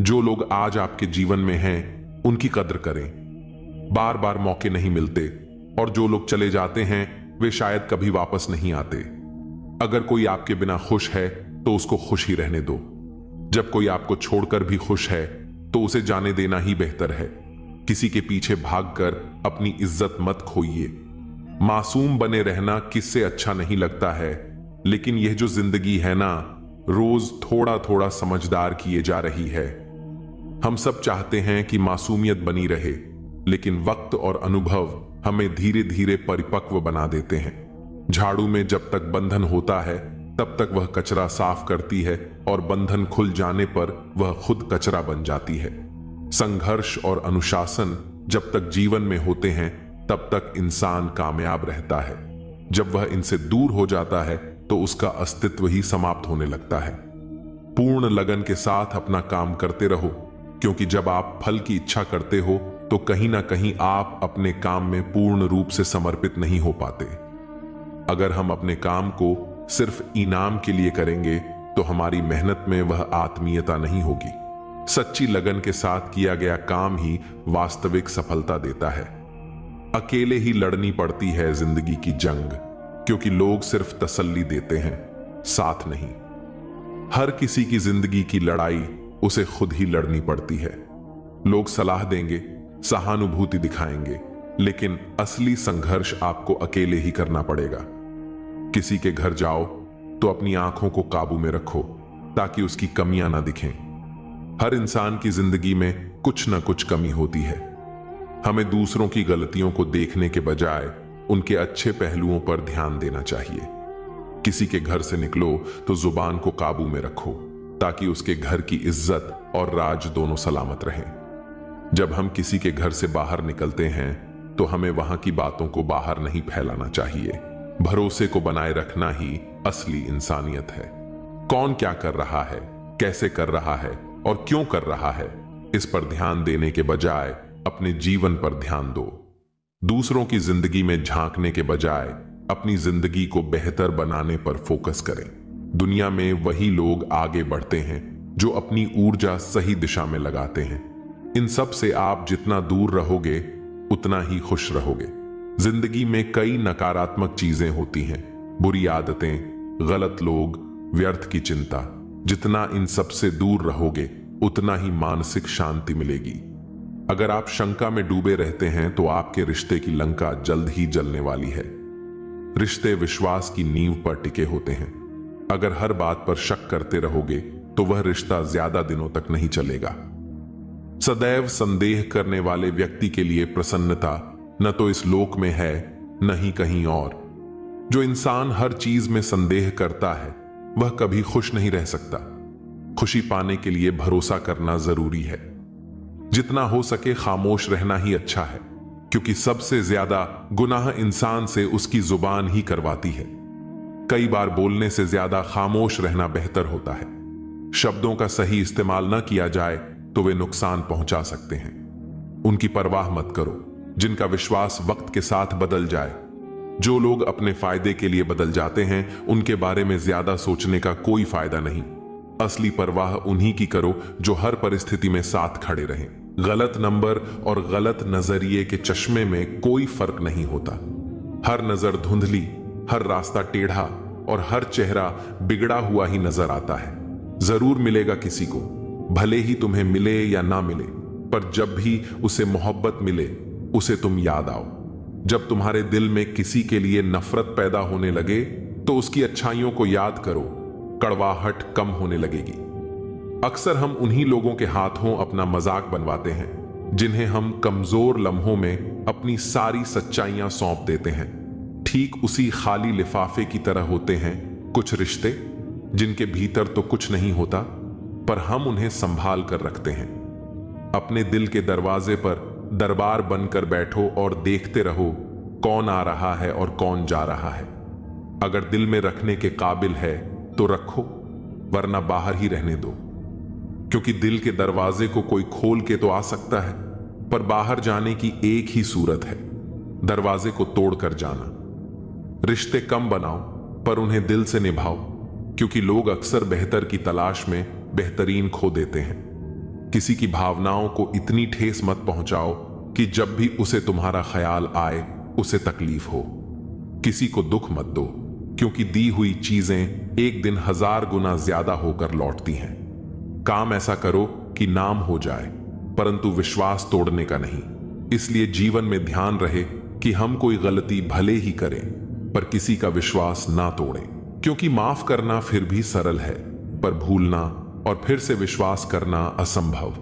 जो लोग आज आपके जीवन में हैं उनकी कद्र करें। बार बार मौके नहीं मिलते और जो लोग चले जाते हैं वे शायद कभी वापस नहीं आते। अगर कोई आपके बिना खुश है तो उसको खुश ही रहने दो। जब कोई आपको छोड़कर भी खुश है तो उसे जाने देना ही बेहतर है। किसी के पीछे भागकर अपनी इज्जत मत खोइए। मासूम बने रहना किससे अच्छा नहीं लगता है, लेकिन यह जो जिंदगी है ना, रोज थोड़ा थोड़ा समझदार किए जा रही है। हम सब चाहते हैं कि मासूमियत बनी रहे, लेकिन वक्त और अनुभव हमें धीरे धीरे परिपक्व बना देते हैं। झाड़ू में जब तक बंधन होता है तब तक वह कचरा साफ करती है और बंधन खुल जाने पर वह खुद कचरा बन जाती है। संघर्ष और अनुशासन जब तक जीवन में होते हैं तब तक इंसान कामयाब रहता है। जब वह इनसे दूर हो जाता है तो उसका अस्तित्व ही समाप्त होने लगता है। पूर्ण लगन के साथ अपना काम करते रहो, क्योंकि जब आप फल की इच्छा करते हो तो कहीं ना कहीं आप अपने काम में पूर्ण रूप से समर्पित नहीं हो पाते। अगर हम अपने काम को सिर्फ इनाम के लिए करेंगे तो हमारी मेहनत में वह आत्मीयता नहीं होगी। सच्ची लगन के साथ किया गया काम ही वास्तविक सफलता देता है। अकेले ही लड़नी पड़ती है जिंदगी की जंग, क्योंकि लोग सिर्फ तसल्ली देते हैं, साथ नहीं। हर किसी की जिंदगी की लड़ाई उसे खुद ही लड़नी पड़ती है। लोग सलाह देंगे, सहानुभूति दिखाएंगे, लेकिन असली संघर्ष आपको अकेले ही करना पड़ेगा। किसी के घर जाओ तो अपनी आंखों को काबू में रखो ताकि उसकी कमियां ना दिखें। हर इंसान की जिंदगी में कुछ ना कुछ कमी होती है। हमें दूसरों की गलतियों को देखने के बजाय उनके अच्छे पहलुओं पर ध्यान देना चाहिए। किसी के घर से निकलो तो जुबान को काबू में रखो ताकि उसके घर की इज्जत और राज दोनों सलामत रहें। जब हम किसी के घर से बाहर निकलते हैं तो हमें वहां की बातों को बाहर नहीं फैलाना चाहिए। भरोसे को बनाए रखना ही असली इंसानियत है। कौन क्या कर रहा है, कैसे कर रहा है और क्यों कर रहा है, इस पर ध्यान देने के बजाय अपने जीवन पर ध्यान दो। दूसरों की जिंदगी में झांकने के बजाय अपनी जिंदगी को बेहतर बनाने पर फोकस करें। दुनिया में वही लोग आगे बढ़ते हैं जो अपनी ऊर्जा सही दिशा में लगाते हैं। इन सब से आप जितना दूर रहोगे उतना ही खुश रहोगे। जिंदगी में कई नकारात्मक चीजें होती हैं, बुरी आदतें, गलत लोग, व्यर्थ की चिंता। जितना इन सब से दूर रहोगे उतना ही मानसिक शांति मिलेगी। अगर आप शंका में डूबे रहते हैं तो आपके रिश्ते की लंका जल्द ही जलने वाली है। रिश्ते विश्वास की नींव पर टिके होते हैं। अगर हर बात पर शक करते रहोगे तो वह रिश्ता ज्यादा दिनों तक नहीं चलेगा। सदैव संदेह करने वाले व्यक्ति के लिए प्रसन्नता न तो इस लोक में है न ही कहीं और। जो इंसान हर चीज में संदेह करता है वह कभी खुश नहीं रह सकता। खुशी पाने के लिए भरोसा करना जरूरी है। जितना हो सके खामोश रहना ही अच्छा है, क्योंकि सबसे ज्यादा गुनाह इंसान से उसकी जुबान ही करवाती है। कई बार बोलने से ज्यादा खामोश रहना बेहतर होता है। शब्दों का सही इस्तेमाल न किया जाए तो वे नुकसान पहुंचा सकते हैं। उनकी परवाह मत करो जिनका विश्वास वक्त के साथ बदल जाए। जो लोग अपने फायदे के लिए बदल जाते हैं उनके बारे में ज्यादा सोचने का कोई फायदा नहीं। असली परवाह उन्हीं की करो जो हर परिस्थिति में साथ खड़े रहें। गलत नंबर और गलत नजरिए के चश्मे में कोई फर्क नहीं होता। हर नजर धुंधली, हर रास्ता टेढ़ा और हर चेहरा बिगड़ा हुआ ही नजर आता है। जरूर मिलेगा किसी को, भले ही तुम्हें मिले या ना मिले, पर जब भी उसे मोहब्बत मिले उसे तुम याद आओ। जब तुम्हारे दिल में किसी के लिए नफरत पैदा होने लगे तो उसकी अच्छाइयों को याद करो, कड़वाहट कम होने लगेगी। अक्सर हम उन्हीं लोगों के हाथों अपना मजाक बनवाते हैं जिन्हें हम कमजोर लम्हों में अपनी सारी सच्चाइयां सौंप देते हैं। ठीक उसी खाली लिफाफे की तरह होते हैं कुछ रिश्ते जिनके भीतर तो कुछ नहीं होता, पर हम उन्हें संभाल कर रखते हैं। अपने दिल के दरवाजे पर दरबार बनकर बैठो और देखते रहो कौन आ रहा है और कौन जा रहा है। अगर दिल में रखने के काबिल है तो रखो, वरना बाहर ही रहने दो, क्योंकि दिल के दरवाजे को कोई खोल के तो आ सकता है, पर बाहर जाने की एक ही सूरत है, दरवाजे को तोड़कर जाना। रिश्ते कम बनाओ पर उन्हें दिल से निभाओ, क्योंकि लोग अक्सर बेहतर की तलाश में बेहतरीन खो देते हैं। किसी की भावनाओं को इतनी ठेस मत पहुंचाओ कि जब भी उसे तुम्हारा ख्याल आए उसे तकलीफ हो। किसी को दुख मत दो, क्योंकि दी हुई चीजें एक दिन 1000 गुना ज्यादा होकर लौटती हैं। काम ऐसा करो कि नाम हो जाए, परंतु विश्वास तोड़ने का नहीं। इसलिए जीवन में ध्यान रहे कि हम कोई गलती भले ही करें, पर किसी का विश्वास ना तोड़ें, क्योंकि माफ करना फिर भी सरल है, पर भूलना और फिर से विश्वास करना असंभव।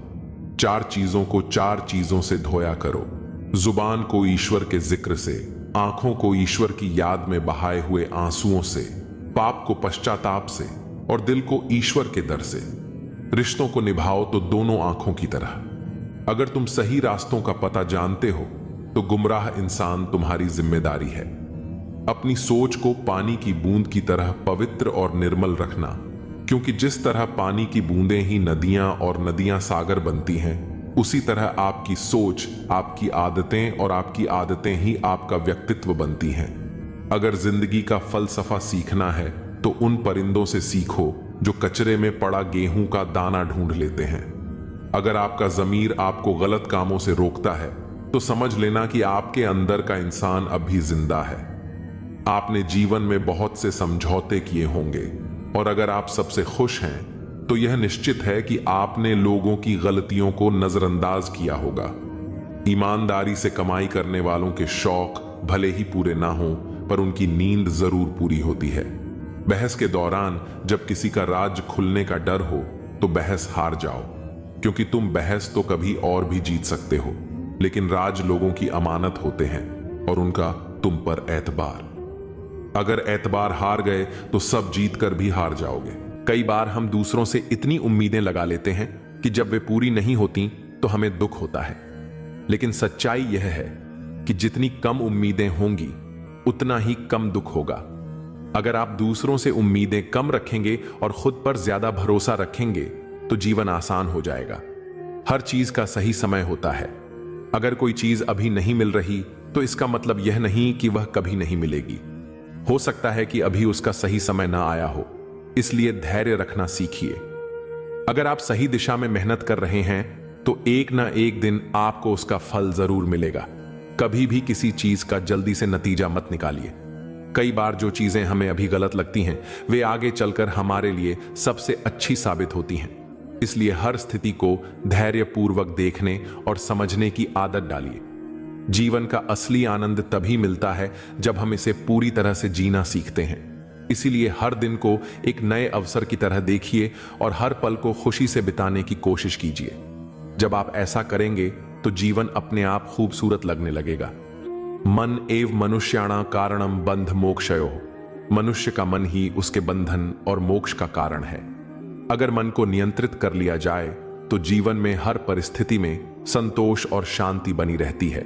4 चीजों को 4 चीजों से धोया करो। जुबान को ईश्वर के जिक्र से, आंखों को ईश्वर की याद में बहाए हुए आंसुओं से, पाप को पश्चाताप से और दिल को ईश्वर के दर से। रिश्तों को निभाओ तो दोनों आंखों की तरह। अगर तुम सही रास्तों का पता जानते हो तो गुमराह इंसान तुम्हारी जिम्मेदारी है। अपनी सोच को पानी की बूंद की तरह पवित्र और निर्मल रखना, क्योंकि जिस तरह पानी की बूंदें ही नदियां और नदियां सागर बनती हैं, उसी तरह आपकी सोच, आपकी आदतें और आपकी आदतें ही आपका व्यक्तित्व बनती हैं। अगर जिंदगी का फलसफा सीखना है तो उन परिंदों से सीखो जो कचरे में पड़ा गेहूं का दाना ढूंढ लेते हैं। अगर आपका ज़मीर आपको गलत कामों से रोकता है तो समझ लेना कि आपके अंदर का इंसान अब भी जिंदा है। आपने जीवन में बहुत से समझौते किए होंगे, और अगर आप सबसे खुश हैं तो यह निश्चित है कि आपने लोगों की गलतियों को नजरअंदाज किया होगा। ईमानदारी से कमाई करने वालों के शौक भले ही पूरे ना हों, पर उनकी नींद जरूर पूरी होती है। बहस के दौरान जब किसी का राज खुलने का डर हो तो बहस हार जाओ, क्योंकि तुम बहस तो कभी और भी जीत सकते हो, लेकिन राज लोगों की अमानत होते हैं और उनका तुम पर एतबार। अगर एतबार हार गए तो सब जीत कर भी हार जाओगे। कई बार हम दूसरों से इतनी उम्मीदें लगा लेते हैं कि जब वे पूरी नहीं होती तो हमें दुख होता है, लेकिन सच्चाई यह है कि जितनी कम उम्मीदें होंगी उतना ही कम दुख होगा। अगर आप दूसरों से उम्मीदें कम रखेंगे और खुद पर ज्यादा भरोसा रखेंगे तो जीवन आसान हो जाएगा। हर चीज का सही समय होता है। अगर कोई चीज अभी नहीं मिल रही तो इसका मतलब यह नहीं कि वह कभी नहीं मिलेगी। हो सकता है कि अभी उसका सही समय ना आया हो, इसलिए धैर्य रखना सीखिए। अगर आप सही दिशा में मेहनत कर रहे हैं तो एक ना एक दिन आपको उसका फल जरूर मिलेगा। कभी भी किसी चीज का जल्दी से नतीजा मत निकालिए। कई बार जो चीजें हमें अभी गलत लगती हैं वे आगे चलकर हमारे लिए सबसे अच्छी साबित होती हैं। इसलिए हर स्थिति को धैर्यपूर्वक देखने और समझने की आदत डालिए। जीवन का असली आनंद तभी मिलता है जब हम इसे पूरी तरह से जीना सीखते हैं। इसीलिए हर दिन को एक नए अवसर की तरह देखिए और हर पल को खुशी से बिताने की कोशिश कीजिए। जब आप ऐसा करेंगे तो जीवन अपने आप खूबसूरत लगने लगेगा। मन एव मनुष्याणां कारणम बंध मोक्षयोः। मनुष्य का मन ही उसके बंधन और मोक्ष का कारण है। अगर मन को नियंत्रित कर लिया जाए तो जीवन में हर परिस्थिति में संतोष और शांति बनी रहती है,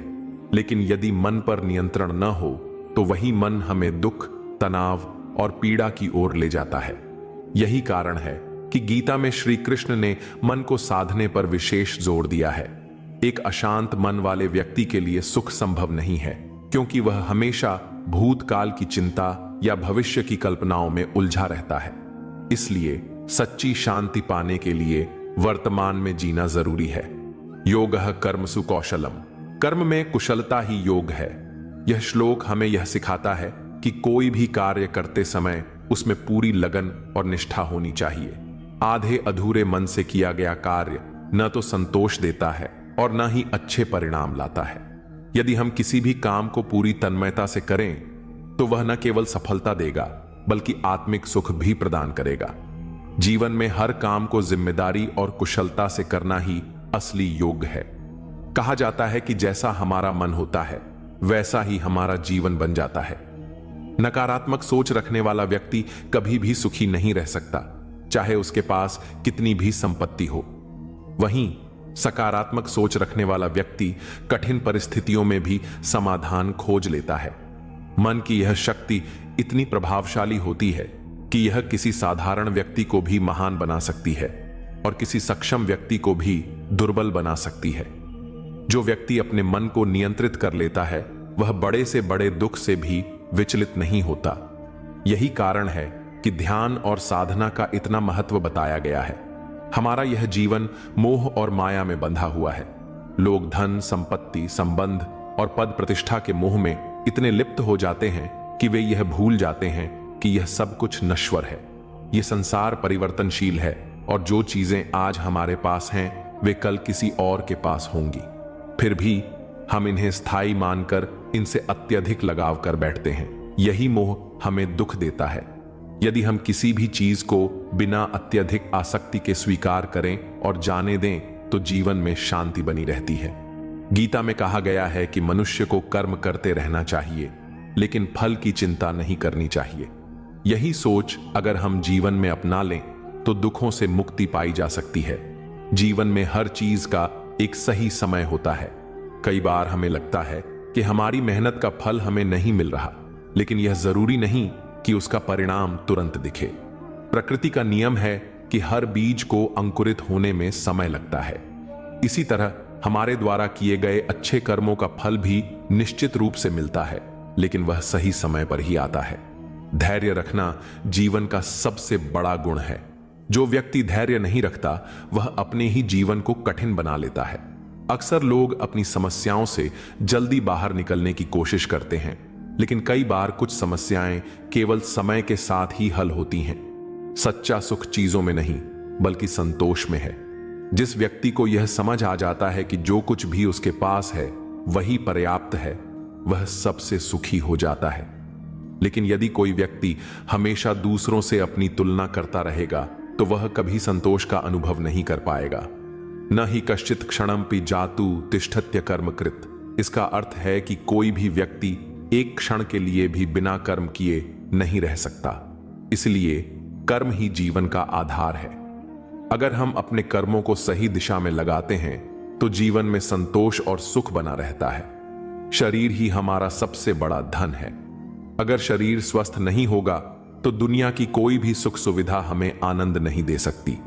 लेकिन यदि मन पर नियंत्रण न हो तो वही मन हमें दुख, तनाव और पीड़ा की ओर ले जाता है। यही कारण है कि गीता में श्री कृष्ण ने मन को साधने पर विशेष जोर दिया है। एक अशांत मन वाले व्यक्ति के लिए सुख संभव नहीं है, क्योंकि वह हमेशा भूतकाल की चिंता या भविष्य की कल्पनाओं में उलझा रहता है। इसलिए सच्ची शांति पाने के लिए वर्तमान में जीना जरूरी है। योगः कर्मसु कौशलम, कर्म में कुशलता ही योग है। यह श्लोक हमें यह सिखाता है कि कोई भी कार्य करते समय उसमें पूरी लगन और निष्ठा होनी चाहिए। आधे अधूरे मन से किया गया कार्य न तो संतोष देता है और न ही अच्छे परिणाम लाता है। यदि हम किसी भी काम को पूरी तन्मयता से करें तो वह न केवल सफलता देगा बल्कि आत्मिक सुख भी प्रदान करेगा। जीवन में हर काम को जिम्मेदारी और कुशलता से करना ही असली योग है। कहा जाता है कि जैसा हमारा मन होता है वैसा ही हमारा जीवन बन जाता है। नकारात्मक सोच रखने वाला व्यक्ति कभी भी सुखी नहीं रह सकता, चाहे उसके पास कितनी भी संपत्ति हो। वहीं सकारात्मक सोच रखने वाला व्यक्ति कठिन परिस्थितियों में भी समाधान खोज लेता है। मन की यह शक्ति इतनी प्रभावशाली होती है कि यह किसी साधारण व्यक्ति को भी महान बना सकती है और किसी सक्षम व्यक्ति को भी दुर्बल बना सकती है। जो व्यक्ति अपने मन को नियंत्रित कर लेता है वह बड़े से बड़े दुख से भी विचलित नहीं होता। यही कारण है कि ध्यान और साधना का इतना महत्व बताया गया है। हमारा यह जीवन मोह और माया में बंधा हुआ है। लोग धन, संपत्ति, संबंध और पद प्रतिष्ठा के मोह में इतने लिप्त हो जाते हैं कि वे यह भूल जाते हैं कि यह सब कुछ नश्वर है। यह संसार परिवर्तनशील है और जो चीजें आज हमारे पास हैं वे कल किसी और के पास होंगी। फिर भी हम इन्हें स्थायी मानकर इनसे अत्यधिक लगाव कर बैठते हैं। यही मोह हमें दुख देता है। यदि हम किसी भी चीज को बिना अत्यधिक आसक्ति के स्वीकार करें और जाने दें तो जीवन में शांति बनी रहती है। गीता में कहा गया है कि मनुष्य को कर्म करते रहना चाहिए लेकिन फल की चिंता नहीं करनी चाहिए। यही सोच अगर हम जीवन में अपना लें तो दुखों से मुक्ति पाई जा सकती है। जीवन में हर चीज का एक सही समय होता है। कई बार हमें लगता है कि हमारी मेहनत का फल हमें नहीं मिल रहा, लेकिन यह जरूरी नहीं कि उसका परिणाम तुरंत दिखे। प्रकृति का नियम है कि हर बीज को अंकुरित होने में समय लगता है। इसी तरह हमारे द्वारा किए गए अच्छे कर्मों का फल भी निश्चित रूप से मिलता है, लेकिन वह सही समय पर ही आता है। धैर्य रखना जीवन का सबसे बड़ा गुण है। जो व्यक्ति धैर्य नहीं रखता वह अपने ही जीवन को कठिन बना लेता है। अक्सर लोग अपनी समस्याओं से जल्दी बाहर निकलने की कोशिश करते हैं, लेकिन कई बार कुछ समस्याएं केवल समय के साथ ही हल होती हैं। सच्चा सुख चीजों में नहीं बल्कि संतोष में है। जिस व्यक्ति को यह समझ आ जाता है कि जो कुछ भी उसके पास है वही पर्याप्त है, वह सबसे सुखी हो जाता है। लेकिन यदि कोई व्यक्ति हमेशा दूसरों से अपनी तुलना करता रहेगा तो वह कभी संतोष का अनुभव नहीं कर पाएगा। न ही कश्चित क्षणमपि जातु तिष्ठत्य कर्मकृत। इसका अर्थ है कि कोई भी व्यक्ति एक क्षण के लिए भी बिना कर्म किए नहीं रह सकता। इसलिए कर्म ही जीवन का आधार है। अगर हम अपने कर्मों को सही दिशा में लगाते हैं तो जीवन में संतोष और सुख बना रहता है। शरीर ही हमारा सबसे बड़ा धन है। अगर शरीर स्वस्थ नहीं होगा तो दुनिया की कोई भी सुख सुविधा हमें आनंद नहीं दे सकती।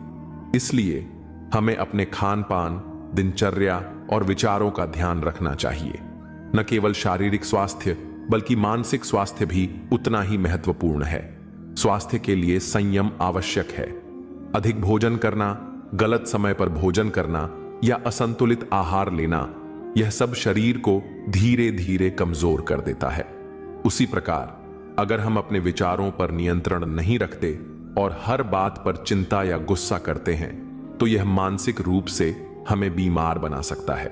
इसलिए हमें अपने खान पान, दिनचर्या और विचारों का ध्यान रखना चाहिए। न केवल शारीरिक स्वास्थ्य बल्कि मानसिक स्वास्थ्य भी उतना ही महत्वपूर्ण है। स्वास्थ्य के लिए संयम आवश्यक है। अधिक भोजन करना, गलत समय पर भोजन करना या असंतुलित आहार लेना, यह सब शरीर को धीरे धीरे कमजोर कर देता है। उसी प्रकार अगर हम अपने विचारों पर नियंत्रण नहीं रखते और हर बात पर चिंता या गुस्सा करते हैं तो यह मानसिक रूप से हमें बीमार बना सकता है।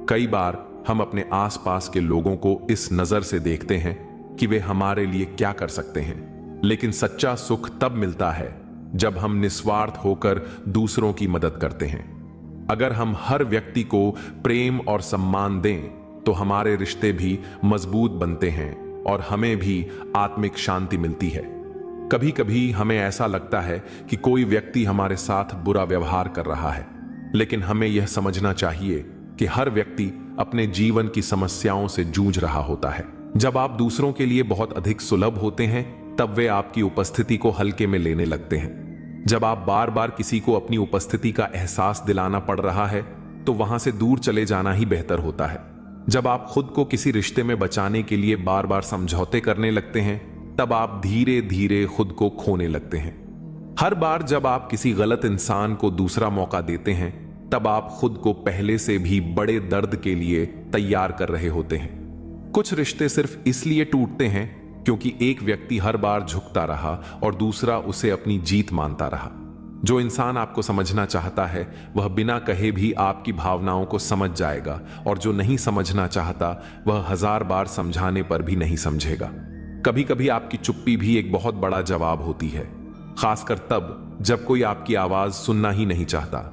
कई बार हम अपने आसपास के लोगों को इस नजर से देखते हैं कि वे हमारे लिए क्या कर सकते हैं, लेकिन सच्चा सुख तब मिलता है जब हम निस्वार्थ होकर दूसरों की मदद करते हैं। अगर हम हर व्यक्ति को प्रेम और सम्मान दें तो हमारे रिश्ते भी मजबूत बनते हैं और हमें भी आत्मिक शांति मिलती है। कभी कभी हमें ऐसा लगता है कि कोई व्यक्ति हमारे साथ बुरा व्यवहार कर रहा है, लेकिन हमें यह समझना चाहिए कि हर व्यक्ति अपने जीवन की समस्याओं से जूझ रहा होता है। जब आप दूसरों के लिए बहुत अधिक सुलभ होते हैं तब वे आपकी उपस्थिति को हल्के में लेने लगते हैं। जब आप बार बार किसी को अपनी उपस्थिति का एहसास दिलाना पड़ रहा है तो वहां से दूर चले जाना ही बेहतर होता है। जब आप खुद को किसी रिश्ते में बचाने के लिए बार बार समझौते करने लगते हैं तब आप धीरे धीरे खुद को खोने लगते हैं। हर बार जब आप किसी गलत इंसान को दूसरा मौका देते हैं, तब आप खुद को पहले से भी बड़े दर्द के लिए तैयार कर रहे होते हैं। कुछ रिश्ते सिर्फ इसलिए टूटते हैं क्योंकि एक व्यक्ति हर बार झुकता रहा और दूसरा उसे अपनी जीत मानता रहा। जो इंसान आपको समझना चाहता है वह बिना कहे भी आपकी भावनाओं को समझ जाएगा, और जो नहीं समझना चाहता वह 1000 बार समझाने पर भी नहीं समझेगा। कभी कभी आपकी चुप्पी भी एक बहुत बड़ा जवाब होती है, खासकर तब जब कोई आपकी आवाज सुनना ही नहीं चाहता।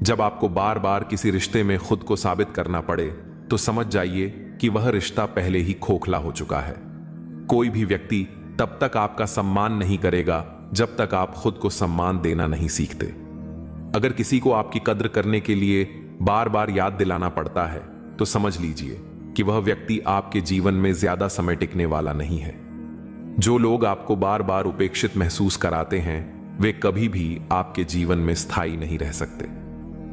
जब आपको बार बार किसी रिश्ते में खुद को साबित करना पड़े तो समझ जाइए कि वह रिश्ता पहले ही खोखला हो चुका है। कोई भी व्यक्ति तब तक आपका सम्मान नहीं करेगा जब तक आप खुद को सम्मान देना नहीं सीखते। अगर किसी को आपकी कद्र करने के लिए बार बार याद दिलाना पड़ता है तो समझ लीजिए कि वह व्यक्ति आपके जीवन में ज्यादा समय टिकने वाला नहीं है। जो लोग आपको बार बार उपेक्षित महसूस कराते हैं वे कभी भी आपके जीवन में स्थायी नहीं रह सकते।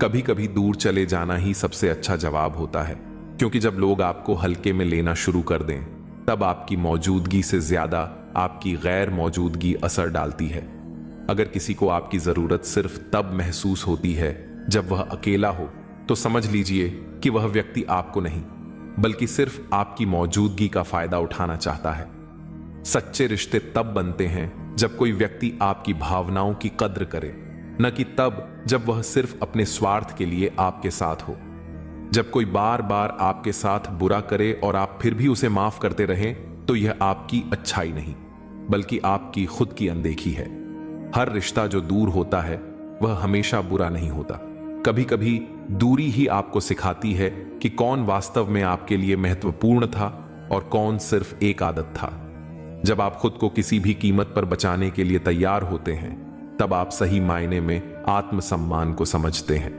कभी कभी दूर चले जाना ही सबसे अच्छा जवाब होता है, क्योंकि जब लोग आपको हल्के में लेना शुरू कर दें तब आपकी मौजूदगी से ज्यादा आपकी गैर मौजूदगी असर डालती है। अगर किसी को आपकी जरूरत सिर्फ तब महसूस होती है जब वह अकेला हो, तो समझ लीजिए कि वह व्यक्ति आपको नहीं बल्कि सिर्फ आपकी मौजूदगी का फायदा उठाना चाहता है। सच्चे रिश्ते तब बनते हैं जब कोई व्यक्ति आपकी भावनाओं की कद्र करे, न कि तब जब वह सिर्फ अपने स्वार्थ के लिए आपके साथ हो। जब कोई बार बार आपके साथ बुरा करे और आप फिर भी उसे माफ करते रहें तो यह आपकी अच्छाई नहीं बल्कि आपकी खुद की अनदेखी है। हर रिश्ता जो दूर होता है वह हमेशा बुरा नहीं होता। कभी कभी दूरी ही आपको सिखाती है कि कौन वास्तव में आपके लिए महत्वपूर्ण था और कौन सिर्फ एक आदत था। जब आप खुद को किसी भी कीमत पर बचाने के लिए तैयार होते हैं तब आप सही मायने में आत्मसम्मान को समझते हैं।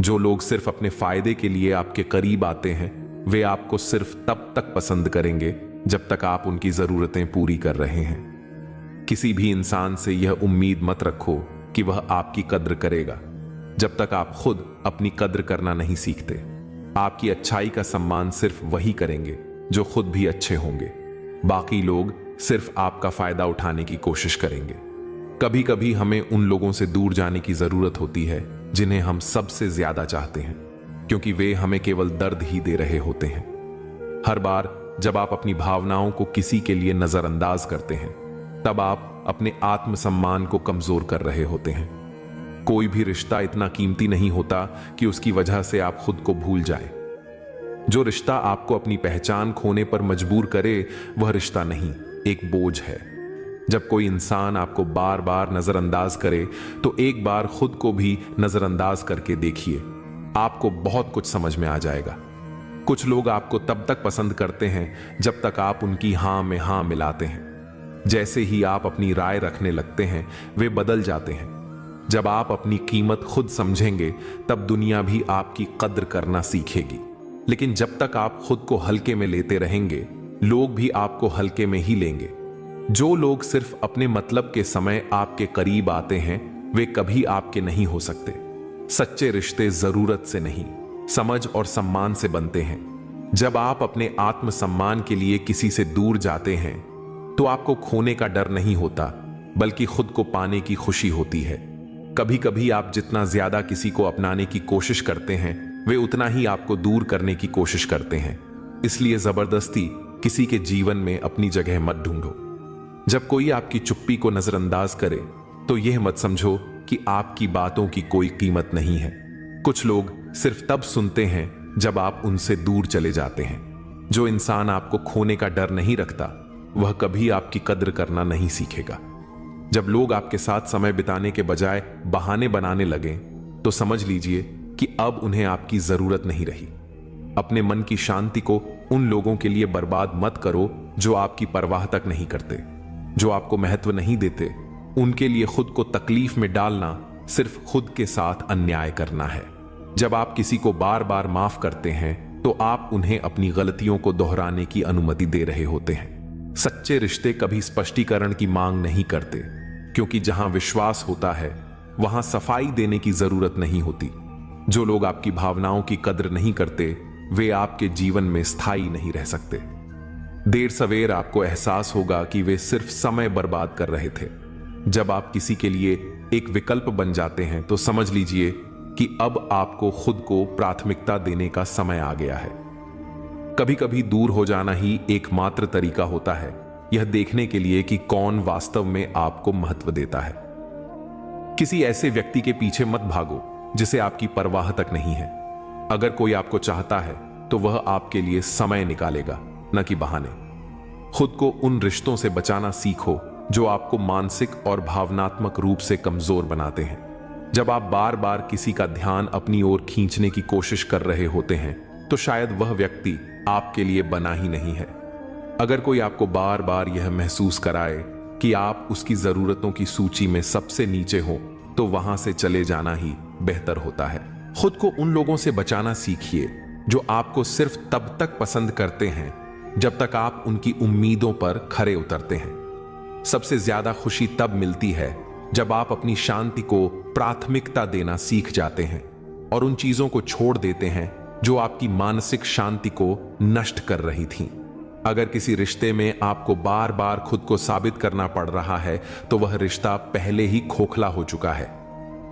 जो लोग सिर्फ अपने फायदे के लिए आपके करीब आते हैं वे आपको सिर्फ तब तक पसंद करेंगे जब तक आप उनकी जरूरतें पूरी कर रहे हैं। किसी भी इंसान से यह उम्मीद मत रखो कि वह आपकी कद्र करेगा जब तक आप खुद अपनी कद्र करना नहीं सीखते। आपकी अच्छाई का सम्मान सिर्फ वही करेंगे जो खुद भी अच्छे होंगे। बाकी लोग सिर्फ आपका फायदा उठाने की कोशिश करेंगे। कभी कभी हमें उन लोगों से दूर जाने की जरूरत होती है जिन्हें हम सबसे ज्यादा चाहते हैं, क्योंकि वे हमें केवल दर्द ही दे रहे होते हैं। हर बार जब आप अपनी भावनाओं को किसी के लिए नजरअंदाज करते हैं तब आप अपने आत्मसम्मान को कमजोर कर रहे होते हैं। कोई भी रिश्ता इतना कीमती नहीं होता कि उसकी वजह से आप खुद को भूल जाएं। जो रिश्ता आपको अपनी पहचान खोने पर मजबूर करे वह रिश्ता नहीं, एक बोझ है। जब कोई इंसान आपको बार बार नजरअंदाज करे तो एक बार खुद को भी नजरअंदाज करके देखिए, आपको बहुत कुछ समझ में आ जाएगा। कुछ लोग आपको तब तक पसंद करते हैं जब तक आप उनकी हां में हां मिलाते हैं। जैसे ही आप अपनी राय रखने लगते हैं वे बदल जाते हैं। जब आप अपनी कीमत खुद समझेंगे तब दुनिया भी आपकी कद्र करना सीखेगी। लेकिन जब तक आप खुद को हल्के में लेते रहेंगे लोग भी आपको हल्के में ही लेंगे। जो लोग सिर्फ अपने मतलब के समय आपके करीब आते हैं वे कभी आपके नहीं हो सकते। सच्चे रिश्ते जरूरत से नहीं, समझ और सम्मान से बनते हैं। जब आप अपने आत्मसम्मान के लिए किसी से दूर जाते हैं तो आपको खोने का डर नहीं होता बल्कि खुद को पाने की खुशी होती है। कभी कभी आप जितना ज्यादा किसी को अपनाने की कोशिश करते हैं वे उतना ही आपको दूर करने की कोशिश करते हैं। इसलिए जबरदस्ती किसी के जीवन में अपनी जगह मत ढूंढो। जब कोई आपकी चुप्पी को नजरअंदाज करे तो यह मत समझो कि आपकी बातों की कोई कीमत नहीं है। कुछ लोग सिर्फ तब सुनते हैं जब आप उनसे दूर चले जाते हैं। जो इंसान आपको खोने का डर नहीं रखता वह कभी आपकी कद्र करना नहीं सीखेगा। जब लोग आपके साथ समय बिताने के बजाय बहाने बनाने लगें तो समझ लीजिए कि अब उन्हें आपकी जरूरत नहीं रही। अपने मन की शांति को उन लोगों के लिए बर्बाद मत करो जो आपकी परवाह तक नहीं करते, जो आपको महत्व नहीं देते। उनके लिए खुद को तकलीफ में डालना सिर्फ खुद के साथ अन्याय करना है। जब आप किसी को बार बार माफ करते हैं तो आप उन्हें अपनी गलतियों को दोहराने की अनुमति दे रहे होते हैं। सच्चे रिश्ते कभी स्पष्टीकरण की मांग नहीं करते, क्योंकि जहां विश्वास होता है वहां सफाई देने की जरूरत नहीं होती। जो लोग आपकी भावनाओं की कद्र नहीं करते वे आपके जीवन में स्थायी नहीं रह सकते। देर सवेर आपको एहसास होगा कि वे सिर्फ समय बर्बाद कर रहे थे। जब आप किसी के लिए एक विकल्प बन जाते हैं तो समझ लीजिए कि अब आपको खुद को प्राथमिकता देने का समय आ गया है। कभी कभी दूर हो जाना ही एकमात्र तरीका होता है यह देखने के लिए कि कौन वास्तव में आपको महत्व देता है। किसी ऐसे व्यक्ति के पीछे मत भागो जिसे आपकी परवाह तक नहीं है। अगर कोई आपको चाहता है तो वह आपके लिए समय निकालेगा, न कि बहाने। खुद को उन रिश्तों से बचाना सीखो जो आपको मानसिक और भावनात्मक रूप से कमजोर बनाते हैं। जब आप बार बार किसी का ध्यान अपनी ओर खींचने की कोशिश कर रहे होते हैं तो शायद वह व्यक्ति आपके लिए बना ही नहीं है। अगर कोई आपको बार बार यह महसूस कराए कि आप उसकी जरूरतों की सूची में सबसे नीचे हो तो वहां से चले जाना ही बेहतर होता है। खुद को उन लोगों से बचाना सीखिए जो आपको सिर्फ तब तक पसंद करते हैं जब तक आप उनकी उम्मीदों पर खरे उतरते हैं। सबसे ज्यादा खुशी तब मिलती है जब आप अपनी शांति को प्राथमिकता देना सीख जाते हैं और उन चीजों को छोड़ देते हैं जो आपकी मानसिक शांति को नष्ट कर रही थीं। अगर किसी रिश्ते में आपको बार बार खुद को साबित करना पड़ रहा है तो वह रिश्ता पहले ही खोखला हो चुका है।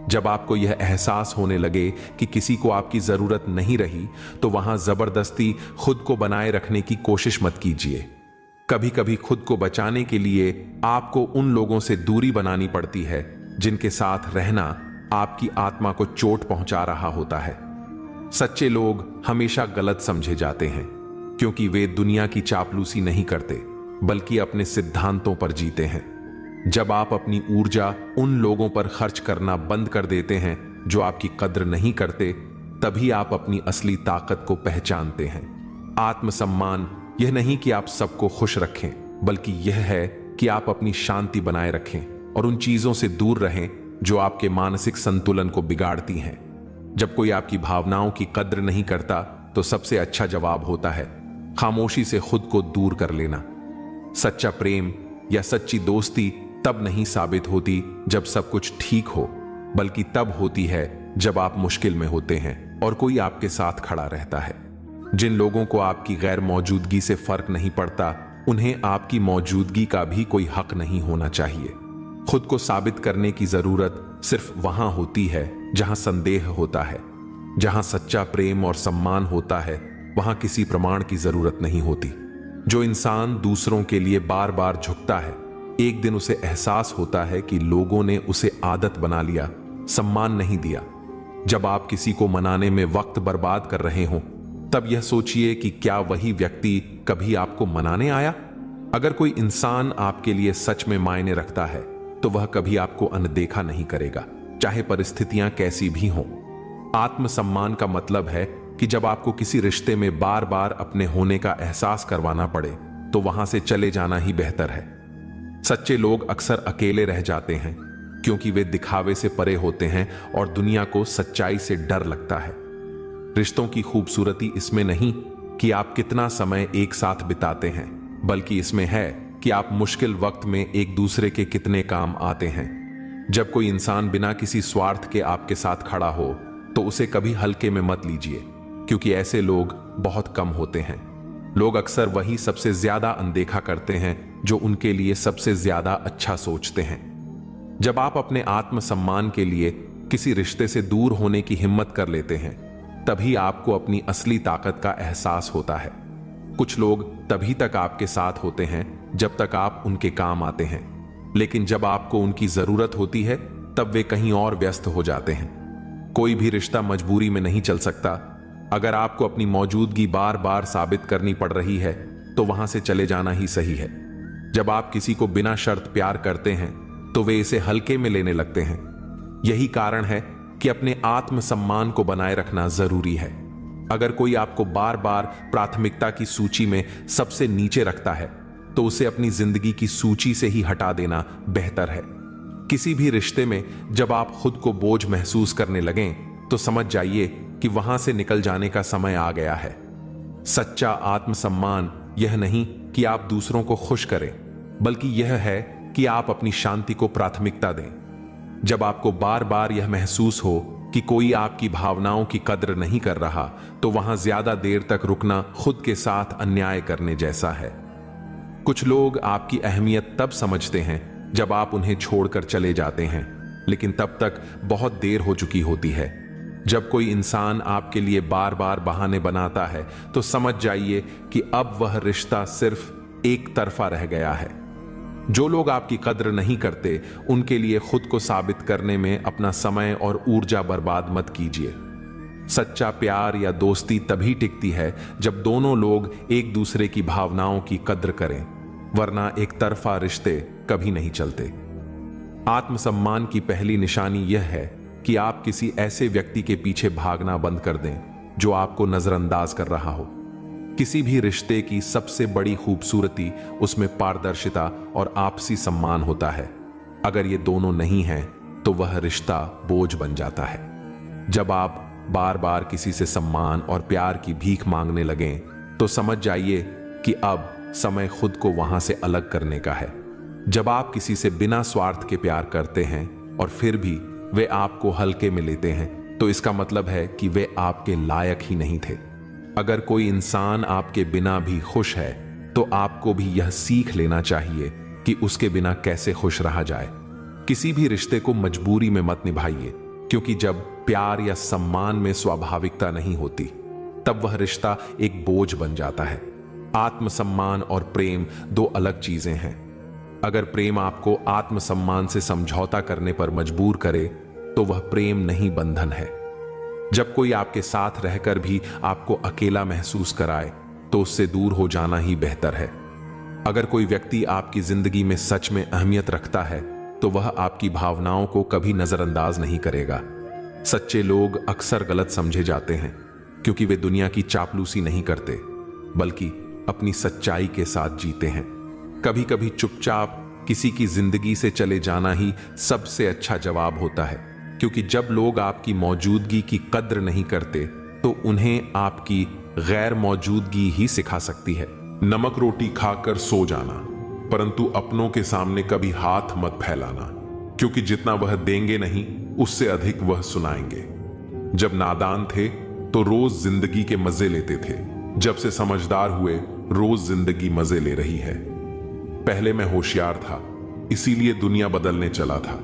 जब आपको यह एहसास होने लगे कि किसी को आपकी जरूरत नहीं रही तो वहां जबरदस्ती खुद को बनाए रखने की कोशिश मत कीजिए। कभी कभी खुद को बचाने के लिए आपको उन लोगों से दूरी बनानी पड़ती है जिनके साथ रहना आपकी आत्मा को चोट पहुंचा रहा होता है। सच्चे लोग हमेशा गलत समझे जाते हैं क्योंकि वे दुनिया की चापलूसी नहीं करते बल्कि अपने सिद्धांतों पर जीते हैं। जब आप अपनी ऊर्जा उन लोगों पर खर्च करना बंद कर देते हैं जो आपकी कद्र नहीं करते, तभी आप अपनी असली ताकत को पहचानते हैं। आत्मसम्मान यह नहीं कि आप सबको खुश रखें, बल्कि यह है कि आप अपनी शांति बनाए रखें और उन चीजों से दूर रहें जो आपके मानसिक संतुलन को बिगाड़ती हैं। जब कोई आपकी भावनाओं की कद्र नहीं करता तो सबसे अच्छा जवाब होता है खामोशी से खुद को दूर कर लेना। सच्चा प्रेम या सच्ची दोस्ती तब नहीं साबित होती जब सब कुछ ठीक हो, बल्कि तब होती है जब आप मुश्किल में होते हैं और कोई आपके साथ खड़ा रहता है। जिन लोगों को आपकी गैर मौजूदगी से फर्क नहीं पड़ता, उन्हें आपकी मौजूदगी का भी कोई हक नहीं होना चाहिए। खुद को साबित करने की जरूरत सिर्फ वहां होती है जहां संदेह होता है। जहां सच्चा प्रेम और सम्मान होता है वहां किसी प्रमाण की जरूरत नहीं होती। जो इंसान दूसरों के लिए बार बार झुकता है, एक दिन उसे एहसास होता है कि लोगों ने उसे आदत बना लिया, सम्मान नहीं दिया। जब आप किसी को मनाने में वक्त बर्बाद कर रहे हो तब यह सोचिए कि क्या वही व्यक्ति कभी आपको मनाने आया। अगर कोई इंसान आपके लिए सच में मायने रखता है तो वह कभी आपको अनदेखा नहीं करेगा, चाहे परिस्थितियां कैसी भी हों। आत्मसम्मान का मतलब है कि जब आपको किसी रिश्ते में बार बार अपने होने का एहसास करवाना पड़े तो वहां से चले जाना ही बेहतर है। सच्चे लोग अक्सर अकेले रह जाते हैं क्योंकि वे दिखावे से परे होते हैं और दुनिया को सच्चाई से डर लगता है। रिश्तों की खूबसूरती इसमें नहीं कि आप कितना समय एक साथ बिताते हैं, बल्कि इसमें है कि आप मुश्किल वक्त में एक दूसरे के कितने काम आते हैं। जब कोई इंसान बिना किसी स्वार्थ के आपके साथ खड़ा हो तो उसे कभी हल्के में मत लीजिए, क्योंकि ऐसे लोग बहुत कम होते हैं। लोग अक्सर वही सबसे ज्यादा अनदेखा करते हैं जो उनके लिए सबसे ज्यादा अच्छा सोचते हैं। जब आप अपने आत्मसम्मान के लिए किसी रिश्ते से दूर होने की हिम्मत कर लेते हैं, तभी आपको अपनी असली ताकत का एहसास होता है। कुछ लोग तभी तक आपके साथ होते हैं जब तक आप उनके काम आते हैं, लेकिन जब आपको उनकी जरूरत होती है तब वे कहीं और व्यस्त हो जाते हैं। कोई भी रिश्ता मजबूरी में नहीं चल सकता। अगर आपको अपनी मौजूदगी बार बार साबित करनी पड़ रही है तो वहां से चले जाना ही सही है। जब आप किसी को बिना शर्त प्यार करते हैं तो वे इसे हल्के में लेने लगते हैं। यही कारण है कि अपने आत्मसम्मान को बनाए रखना जरूरी है। अगर कोई आपको बार बार प्राथमिकता की सूची में सबसे नीचे रखता है तो उसे अपनी जिंदगी की सूची से ही हटा देना बेहतर है। किसी भी रिश्ते में जब आप खुद को बोझ महसूस करने लगें तो समझ जाइए कि वहां से निकल जाने का समय आ गया है। सच्चा आत्मसम्मान यह नहीं कि आप दूसरों को खुश करें, बल्कि यह है कि आप अपनी शांति को प्राथमिकता दें। जब आपको बार बार यह महसूस हो कि कोई आपकी भावनाओं की कद्र नहीं कर रहा, तो वहां ज्यादा देर तक रुकना खुद के साथ अन्याय करने जैसा है। कुछ लोग आपकी अहमियत तब समझते हैं जब आप उन्हें छोड़कर चले जाते हैं, लेकिन तब तक बहुत देर हो चुकी होती है। जब कोई इंसान आपके लिए बार बार बहाने बनाता है तो समझ जाइए कि अब वह रिश्ता सिर्फ एक तरफा रह गया है। जो लोग आपकी कद्र नहीं करते, उनके लिए खुद को साबित करने में अपना समय और ऊर्जा बर्बाद मत कीजिए। सच्चा प्यार या दोस्ती तभी टिकती है जब दोनों लोग एक दूसरे की भावनाओं की कद्र करें, वरना एक तरफा रिश्ते कभी नहीं चलते। आत्मसम्मान की पहली निशानी यह है कि आप किसी ऐसे व्यक्ति के पीछे भागना बंद कर दें जो आपको नजरअंदाज कर रहा हो। किसी भी रिश्ते की सबसे बड़ी खूबसूरती उसमें पारदर्शिता और आपसी सम्मान होता है। अगर ये दोनों नहीं हैं तो वह रिश्ता बोझ बन जाता है। जब आप बार बार किसी से सम्मान और प्यार की भीख मांगने लगें तो समझ जाइए कि अब समय खुद को वहां से अलग करने का है। जब आप किसी से बिना स्वार्थ के प्यार करते हैं और फिर भी वे आपको हल्के में लेते हैं तो इसका मतलब है कि वे आपके लायक ही नहीं थे। अगर कोई इंसान आपके बिना भी खुश है तो आपको भी यह सीख लेना चाहिए कि उसके बिना कैसे खुश रहा जाए। किसी भी रिश्ते को मजबूरी में मत निभाइए, क्योंकि जब प्यार या सम्मान में स्वाभाविकता नहीं होती तब वह रिश्ता एक बोझ बन जाता है। आत्मसम्मान और प्रेम दो अलग चीजें हैं। अगर प्रेम आपको आत्मसम्मान से समझौता करने पर मजबूर करे तो वह प्रेम नहीं, बंधन है। जब कोई आपके साथ रहकर भी आपको अकेला महसूस कराए तो उससे दूर हो जाना ही बेहतर है। अगर कोई व्यक्ति आपकी जिंदगी में सच में अहमियत रखता है तो वह आपकी भावनाओं को कभी नजरअंदाज नहीं करेगा। सच्चे लोग अक्सर गलत समझे जाते हैं क्योंकि वे दुनिया की चापलूसी नहीं करते, बल्कि अपनी सच्चाई के साथ जीते हैं। कभी कभी चुपचाप किसी की जिंदगी से चले जाना ही सबसे अच्छा जवाब होता है, क्योंकि जब लोग आपकी मौजूदगी की कद्र नहीं करते तो उन्हें आपकी गैर मौजूदगी ही सिखा सकती है। नमक रोटी खाकर सो जाना, परंतु अपनों के सामने कभी हाथ मत फैलाना, क्योंकि जितना वह देंगे नहीं उससे अधिक वह सुनाएंगे। जब नादान थे तो रोज जिंदगी के मजे लेते थे, जब से समझदार हुए रोज जिंदगी मजे ले रही है। पहले मैं होशियार था, इसीलिए दुनिया बदलने चला था।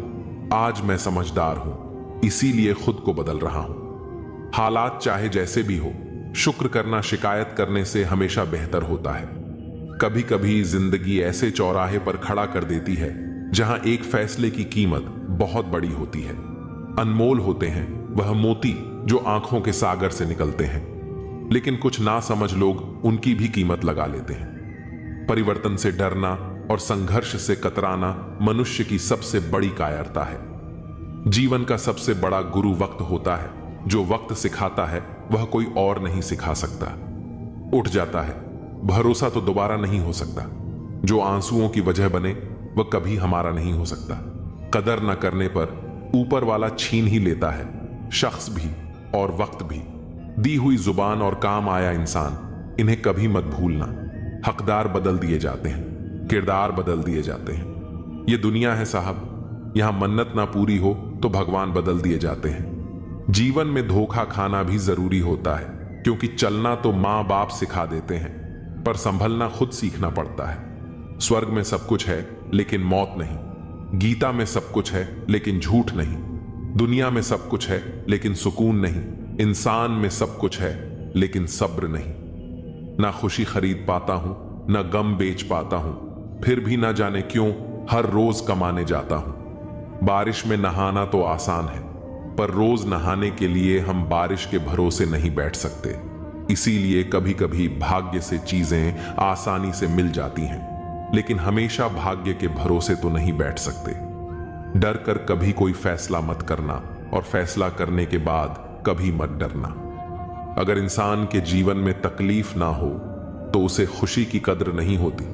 आज मैं समझदार हूं, इसीलिए खुद को बदल रहा हूं। हालात चाहे जैसे भी हो, शुक्र करना शिकायत करने से हमेशा बेहतर होता है। कभी कभी जिंदगी ऐसे चौराहे पर खड़ा कर देती है जहां एक फैसले की कीमत बहुत बड़ी होती है। अनमोल होते हैं वह मोती जो आंखों के सागर से निकलते हैं, लेकिन कुछ ना समझ लोग उनकी भी कीमत लगा लेते हैं। परिवर्तन से डरना और संघर्ष से कतराना मनुष्य की सबसे बड़ी कायरता है। जीवन का सबसे बड़ा गुरु वक्त होता है। जो वक्त सिखाता है वह कोई और नहीं सिखा सकता। उठ जाता है, भरोसा तो दोबारा नहीं हो सकता। जो आंसुओं की वजह बने वह कभी हमारा नहीं हो सकता। कदर न करने पर ऊपर वाला छीन ही लेता है, शख्स भी और वक्त भी। दी हुई जुबान और काम आया इंसान, इन्हें कभी मत भूलना। हकदार बदल दिए जाते हैं, किरदार बदल दिए जाते हैं। ये दुनिया है साहब, यहां मन्नत ना पूरी हो तो भगवान बदल दिए जाते हैं। जीवन में धोखा खाना भी जरूरी होता है, क्योंकि चलना तो मां बाप सिखा देते हैं, पर संभलना खुद सीखना पड़ता है। स्वर्ग में सब कुछ है लेकिन मौत नहीं। गीता में सब कुछ है लेकिन झूठ नहीं। दुनिया में सब कुछ है लेकिन सुकून नहीं। इंसान में सब कुछ है लेकिन सब्र नहीं। ना खुशी खरीद पाता हूं, ना गम बेच पाता हूं, फिर भी ना जाने क्यों हर रोज कमाने जाता हूं। बारिश में नहाना तो आसान है, पर रोज नहाने के लिए हम बारिश के भरोसे नहीं बैठ सकते। इसीलिए कभी कभी भाग्य से चीजें आसानी से मिल जाती हैं, लेकिन हमेशा भाग्य के भरोसे तो नहीं बैठ सकते। डर कर कभी कोई फैसला मत करना, और फैसला करने के बाद कभी मत डरना। अगर इंसान के जीवन में तकलीफ ना हो तो उसे खुशी की कद्र नहीं होती।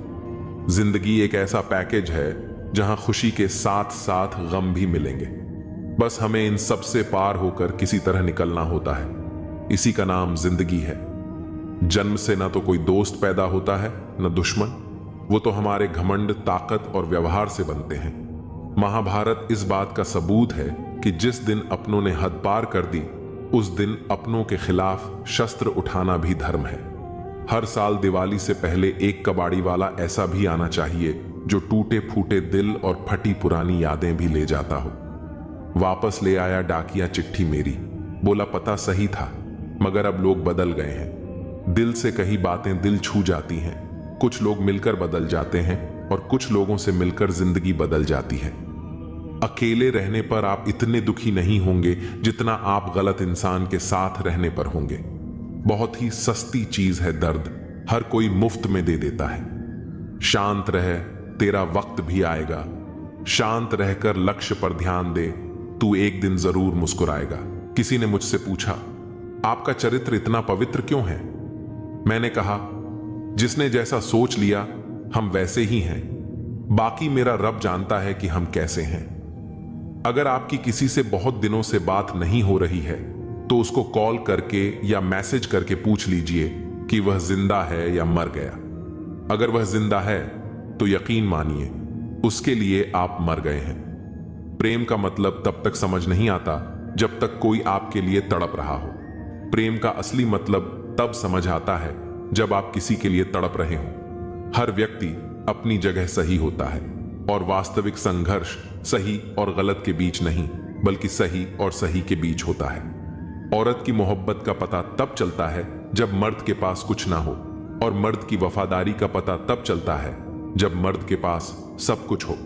जिंदगी एक ऐसा पैकेज है जहां खुशी के साथ साथ गम भी मिलेंगे। बस हमें इन सब से पार होकर किसी तरह निकलना होता है। इसी का नाम जिंदगी है। जन्म से ना तो कोई दोस्त पैदा होता है न दुश्मन, वो तो हमारे घमंड, ताकत और व्यवहार से बनते हैं। महाभारत इस बात का सबूत है कि जिस दिन अपनों ने हद पार कर दी, उस दिन अपनों के खिलाफ शस्त्र उठाना भी धर्म है। हर साल दिवाली से पहले एक कबाड़ी वाला ऐसा भी आना चाहिए जो टूटे फूटे दिल और फटी पुरानी यादें भी ले जाता हो। वापस ले आया डाकिया चिट्ठी मेरी, बोला पता सही था मगर अब लोग बदल गए हैं। दिल से कही बातें दिल छू जाती हैं। कुछ लोग मिलकर बदल जाते हैं और कुछ लोगों से मिलकर जिंदगी बदल जाती है। अकेले रहने पर आप इतने दुखी नहीं होंगे जितना आप गलत इंसान के साथ रहने पर होंगे। बहुत ही सस्ती चीज है दर्द, हर कोई मुफ्त में दे देता है। शांत रह, तेरा वक्त भी आएगा। शांत रहकर लक्ष्य पर ध्यान दे, तू एक दिन जरूर मुस्कुराएगा। किसी ने मुझसे पूछा, आपका चरित्र इतना पवित्र क्यों है? मैंने कहा, जिसने जैसा सोच लिया हम वैसे ही हैं। बाकी मेरा रब जानता है कि हम कैसे हैं। अगर आपकी किसी से बहुत दिनों से बात नहीं हो रही है तो उसको कॉल करके या मैसेज करके पूछ लीजिए कि वह जिंदा है या मर गया। अगर वह जिंदा है तो यकीन मानिए उसके लिए आप मर गए हैं। प्रेम का मतलब तब तक समझ नहीं आता जब तक कोई आपके लिए तड़प रहा हो। प्रेम का असली मतलब तब समझ आता है जब आप किसी के लिए तड़प रहे हो। हर व्यक्ति अपनी जगह सही होता है और वास्तविक संघर्ष सही और गलत के बीच नहीं बल्कि सही और सही के बीच होता है। औरत की मोहब्बत का पता तब चलता है जब मर्द के पास कुछ ना हो और मर्द की वफादारी का पता तब चलता है जब मर्द के पास सब कुछ हो।